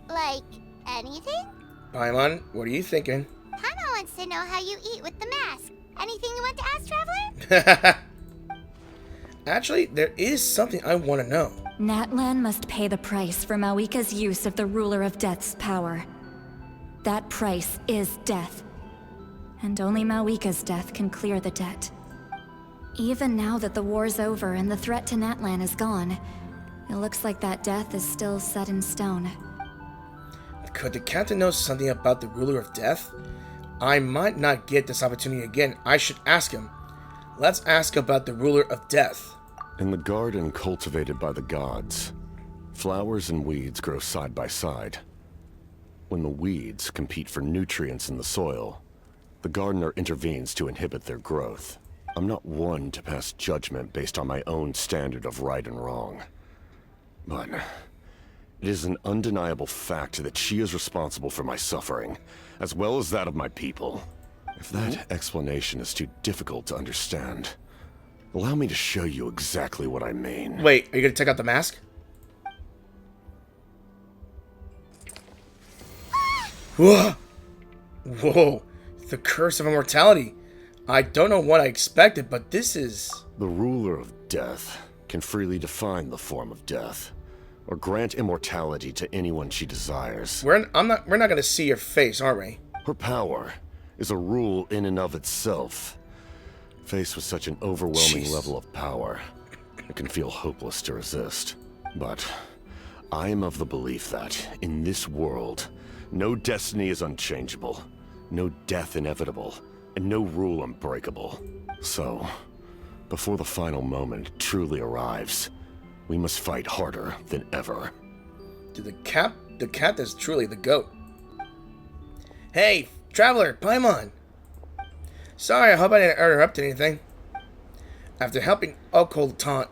like anything? Paimon, what are you thinking? Paimon wants to know how you eat with the mask. Anything you want to ask, Traveler? Actually, there is something I want to know. Natlan must pay the price for Mawika's use of the Ruler of Death's power. That price is death. And only Mawika's death can clear the debt. Even now that the war's over and the threat to Natlan is gone, it looks like that death is still set in stone. Could the captain know something about the Ruler of Death? I might not get this opportunity again. I should ask him. Let's ask about the Ruler of Death. In the garden cultivated by the gods, flowers and weeds grow side by side. When the weeds compete for nutrients in the soil, the gardener intervenes to inhibit their growth. I'm not one to pass judgment based on my own standard of right and wrong. But it is an undeniable fact that she is responsible for my suffering, as well as that of my people. If that explanation is too difficult to understand, allow me to show you exactly what I mean. Wait, are you gonna take out the mask? Whoa! Whoa! The curse of immortality. I don't know what I expected, but this is... The ruler of death can freely define the form of death, or grant immortality to anyone she desires. We're not gonna see your face, are we? Her power is a rule in and of itself. Faced with such an overwhelming level of power, it can feel hopeless to resist. But I am of the belief that, in this world, no destiny is unchangeable, no death inevitable, and no rule unbreakable. So, before the final moment truly arrives, we must fight harder than ever. Dude, the cat is truly the GOAT. Hey, traveler, Paimon! Sorry, I hope I didn't interrupt anything. After helping Okoltlan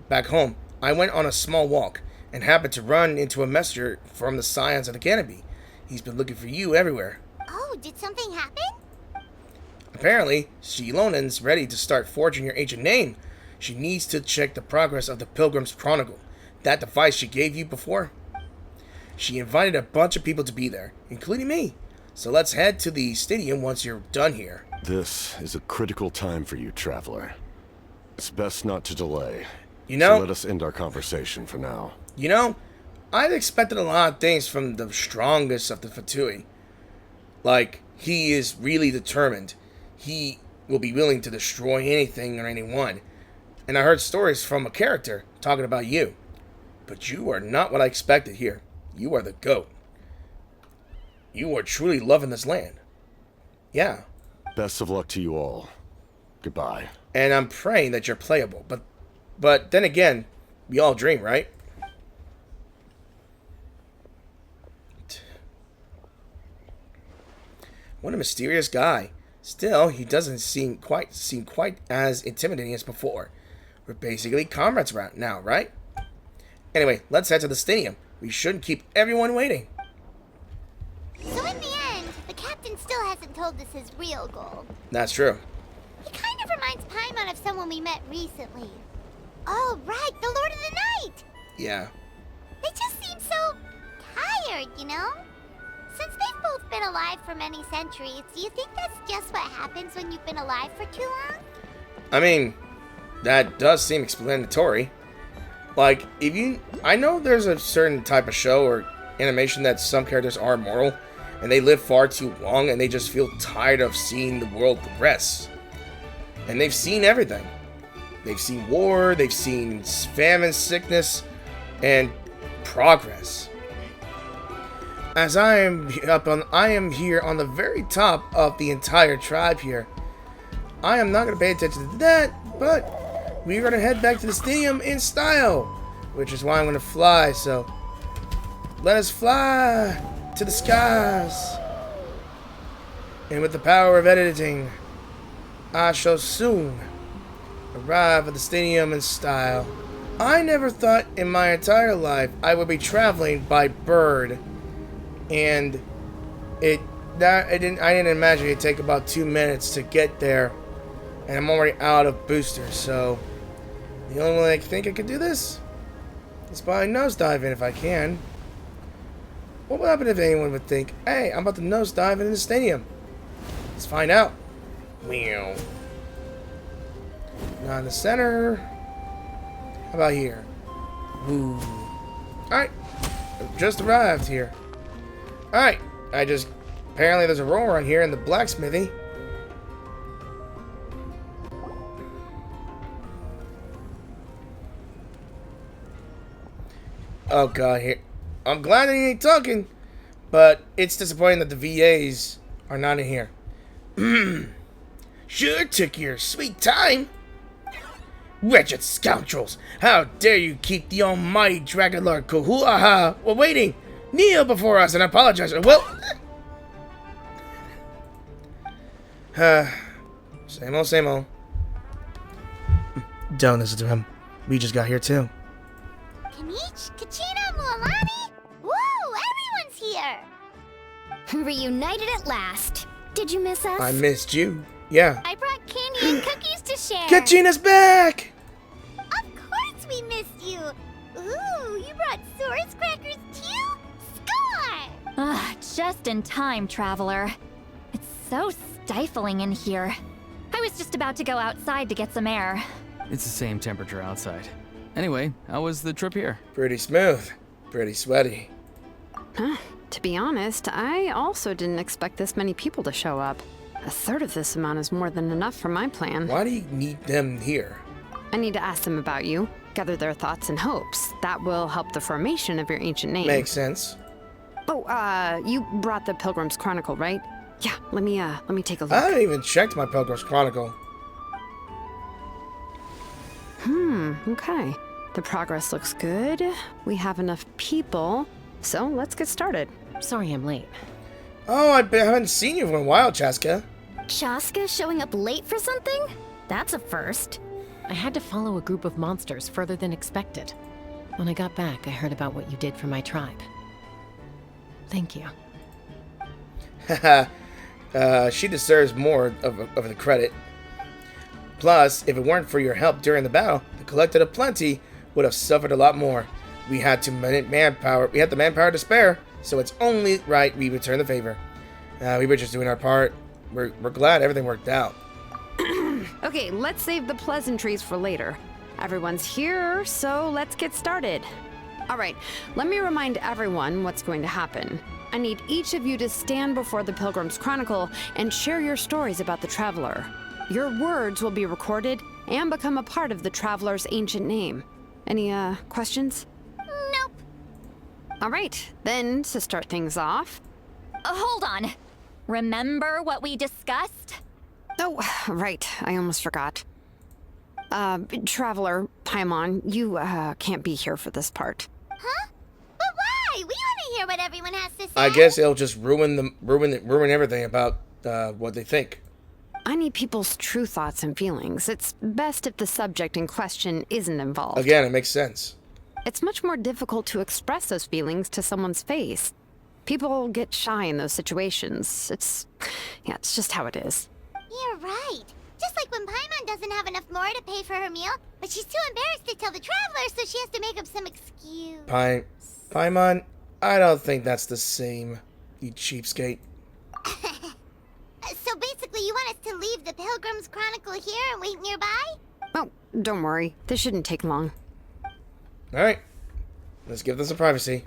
back home, I went on a small walk and happened to run into a messenger from the Scions of the Canopy. He's been looking for you everywhere. Oh, did something happen? Apparently, Shilonen's ready to start forging your ancient name. She needs to check the progress of the Pilgrim's Chronicle, that device she gave you before. She invited a bunch of people to be there, including me. So let's head to the stadium once you're done here. This is a critical time for you, traveler. It's best not to delay. You know, so let us end our conversation for now. You know, I've expected a lot of things from the strongest of the Fatui. Like, he is really determined. He will be willing to destroy anything or anyone. And I heard stories from a character talking about you. But you are not what I expected here. You are the GOAT. You are truly loving this land. Yeah. Best of luck to you all. Goodbye. And I'm praying that you're playable. But then again, we all dream, right? What a mysterious guy. Still, he doesn't seem quite as intimidating as before. We're basically comrades right now, right? Anyway, let's head to the stadium. We shouldn't keep everyone waiting. So in the end, the captain still hasn't told us his real goal. That's true. He kind of reminds Paimon of someone we met recently. Oh, right, the Lord of the Night! Yeah. They just seem so tired, you know? Since they've both been alive for many centuries, do you think that's just what happens when you've been alive for too long? I mean, that does seem explanatory. Like, I know there's a certain type of show or animation that some characters are immortal, and they live far too long, and they just feel tired of seeing the world progress. And they've seen everything. They've seen war, they've seen famine, sickness, and progress. As I am here on the very top of the entire tribe here. I am not going to pay attention to that, but we're going to head back to the stadium in style, which is why I'm going to fly, so let us fly to the skies. And with the power of editing, I shall soon arrive at the stadium in style. I never thought in my entire life I would be traveling by bird. And I didn't imagine it'd take about 2 minutes to get there, and I'm already out of boosters. So the only way I think I could do this is by nosediving if I can. What would happen if anyone would think, "Hey, I'm about to nosedive in the stadium"? Let's find out. Meow. Not in the center. How about here? Woo. All right, I've just arrived here. Alright, apparently there's a roller on here in the blacksmithy. Oh god, here. I'm glad that he ain't talking, but it's disappointing that the VAs are not in here. Sure took your sweet time. Wretched scoundrels! How dare you keep the almighty Dragon Lord Kuhuaha waiting! Kneel before us and apologize. Well, same old, same old. Don't listen to him. We just got here too. Kanich, Kachina, Mualani? Woo! Everyone's here! Reunited at last. Did you miss us? I missed you. Yeah. I brought candy and cookies to share. Kachina's back! Of course we missed you! Ooh, you brought Source crackers too? Score! Just in time, traveler. It's so stifling in here. I was just about to go outside to get some air. It's the same temperature outside. Anyway, how was the trip here? Pretty smooth. Pretty sweaty. To be honest, I also didn't expect this many people to show up. A third of this amount is more than enough for my plan. Why do you need them here? I need to ask them about you, gather their thoughts and hopes. That will help the formation of your ancient name. Makes sense. Oh, you brought the Pilgrim's Chronicle, right? Yeah, let me take a look. I haven't even checked my Pilgrim's Chronicle. Okay. The progress looks good. We have enough people, so let's get started. Sorry I'm late. Oh, I haven't seen you for a while, Chaska. Chaska showing up late for something? That's a first. I had to follow a group of monsters further than expected. When I got back, I heard about what you did for my tribe. Thank you. Haha. She deserves more of the credit. Plus, if it weren't for your help during the battle, the Collected of Plenty would have suffered a lot more. We had the manpower to spare, so it's only right we return the favor. We were just doing our part. We're glad everything worked out. Okay, let's save the pleasantries for later. Everyone's here, so let's get started. All right, let me remind everyone what's going to happen. I need each of you to stand before the Pilgrim's Chronicle and share your stories about the Traveler. Your words will be recorded and become a part of the Traveler's ancient name. Any, questions? Nope. All right, then, to start things off... Hold on. Remember what we discussed? Oh, right, I almost forgot. Traveler, Paimon, you, can't be here for this part. Huh? But why? We want to hear what everyone has to say. I guess it'll just ruin everything about what they think. I need people's true thoughts and feelings. It's best if the subject in question isn't involved. Again, it makes sense. It's much more difficult to express those feelings to someone's face. People get shy in those situations. It's just how it is. You're right. Just like when Paimon doesn't have enough more to pay for her meal, but she's too embarrassed to tell the Traveler, so she has to make up some excuse. Paimon, I don't think that's the same, you cheapskate. So basically you want us to leave the Pilgrim's Chronicle here and wait nearby? Oh, don't worry. This shouldn't take long. Alright. Let's give them some privacy.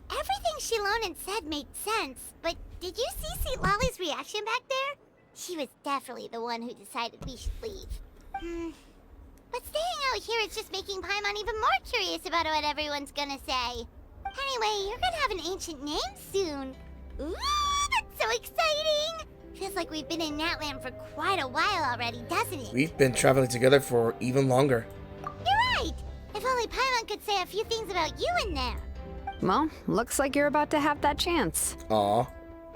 Everything Shilonen said made sense, but did you see St. Lolly's reaction back there? She was definitely the one who decided we should leave. But staying out here is just making Paimon even more curious about what everyone's gonna say. Anyway, you're gonna have an ancient name soon. Ooh, that's so exciting! Feels like we've been in Natlan for quite a while already, doesn't it? We've been traveling together for even longer. You're right! If only Paimon could say a few things about you in there. Well, looks like you're about to have that chance. Aw.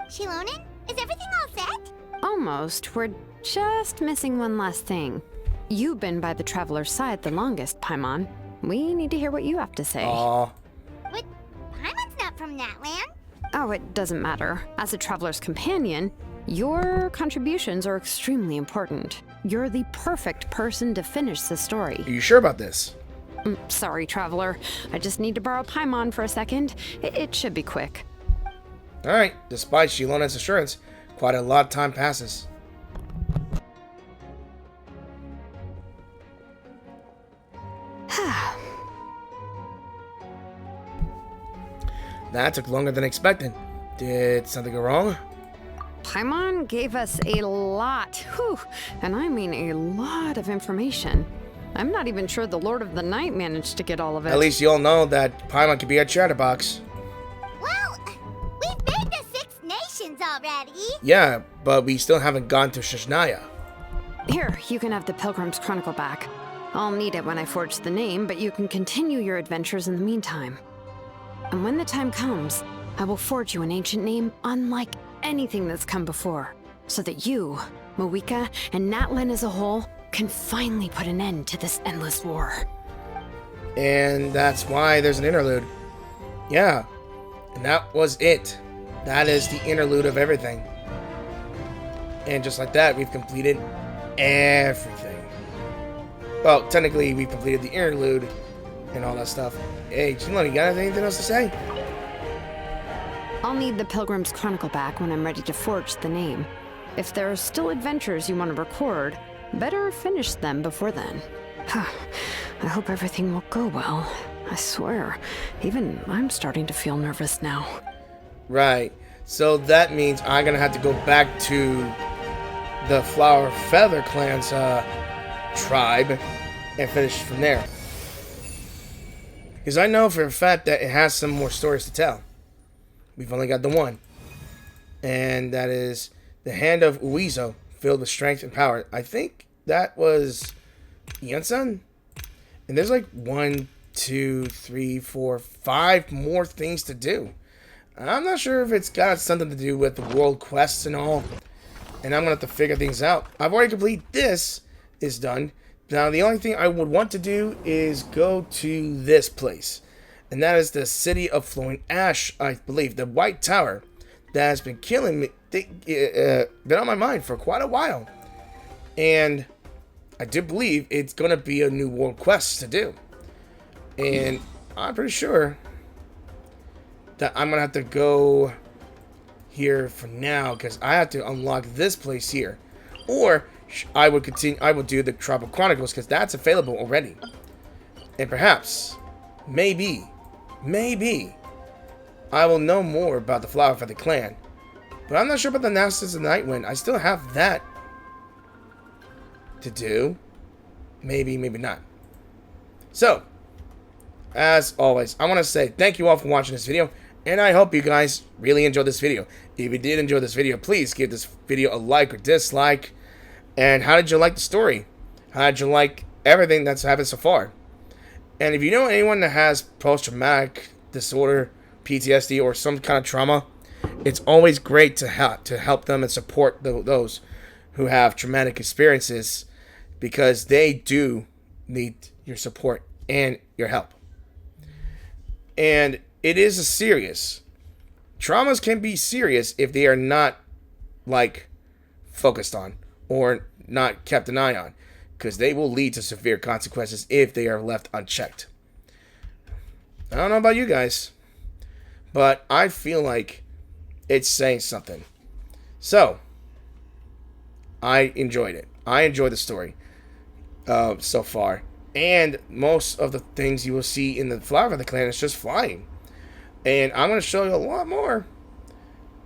Shilonen, is everything all set? Almost. We're just missing one last thing. You've been by the Traveler's side the longest, Paimon. We need to hear what you have to say. Aw. What? Paimon's not from Natlan? Oh, it doesn't matter. As a Traveler's companion, your contributions are extremely important. You're the perfect person to finish the story. Are you sure about this? Sorry, Traveler. I just need to borrow Paimon for a second. It should be quick. Alright, despite Shilonen's assurance, quite a lot of time passes. That took longer than expected. Did something go wrong? Paimon gave us a lot, and I mean a lot of information. I'm not even sure the Lord of the Night managed to get all of it. At least you all know that Paimon can be a chatterbox. Well, we've been to 6 nations already. Yeah, but we still haven't gone to Shashnaya. Here, you can have the Pilgrim's Chronicle back. I'll need it when I forge the name, but you can continue your adventures in the meantime. And when the time comes, I will forge you an ancient name unlike anything that's come before, so that you, Moika, and Natlan as a whole can finally put an end to this endless war. And that's why there's an interlude. Yeah, and that was it. That is the interlude of everything. And just like that, we've completed everything. Well, technically, we've completed the interlude and all that stuff. Hey, Jinlong, you got anything else to say? I'll need the Pilgrim's Chronicle back when I'm ready to forge the name. If there are still adventures you want to record, better finish them before then. I hope everything will go well. I swear, even I'm starting to feel nervous now. Right. So that means I'm going to have to go back to the Flower Feather Clan's tribe and finish from there. Because I know for a fact that it has some more stories to tell. We've only got the one. And that is the Hand of Uizo, filled with strength and power. I think that was Yansan. And there's like 1, 2, 3, 4, 5 more things to do. I'm not sure if it's got something to do with the world quests and all. And I'm going to have to figure things out. I've already completed this. Is done. Now the only thing I would want to do is go to this place. And that is the City of Flowing Ash, I believe. The White Tower that has been killing me. Been on my mind for quite a while. And I do believe it's going to be a new world quest to do. And I'm pretty sure that I'm going to have to go here for now, because I have to unlock this place here. Or I would continue. I will do the Tropical Chronicles, because that's available already. And perhaps, maybe, I will know more about the Flower Feather Clan. But I'm not sure about the Masters of Nightwind. I still have that to do. Maybe, maybe not. So, as always, I want to say thank you all for watching this video. And I hope you guys really enjoyed this video. If you did enjoy this video, please give this video a like or dislike. And how did you like the story? How did you like everything that's happened so far? And if you know anyone that has post-traumatic disorder, PTSD, or some kind of trauma, it's always great to help them and support those who have traumatic experiences, because they do need your support and your help. And it is a serious. Traumas can be serious if they are not, like, focused on or not kept an eye on, because they will lead to severe consequences if they are left unchecked. I don't know about you guys, but I feel like it's saying something. So, I enjoyed it. I enjoyed the story so far. And most of the things you will see in the Flower Feather Clan is just flying. And I'm going to show you a lot more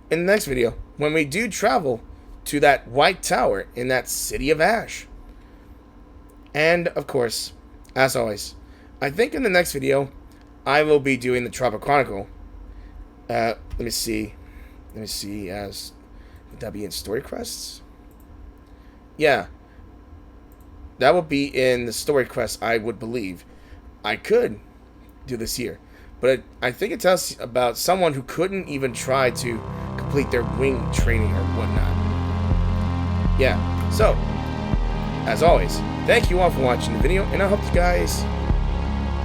in the next video when we do travel to that White Tower in that City of Ash. And, of course, as always, I think in the next video, I will be doing the Tropical Chronicle. Let me see, as... Would that be in Story Quests? Yeah. That will be in the Story Quest, I would believe. I could do this here. But I think it tells about someone who couldn't even try to complete their wing training or whatnot. Yeah, so, as always, thank you all for watching the video, and I hope you guys...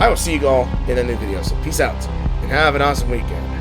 I will see you all in a new video, so peace out, and have an awesome weekend.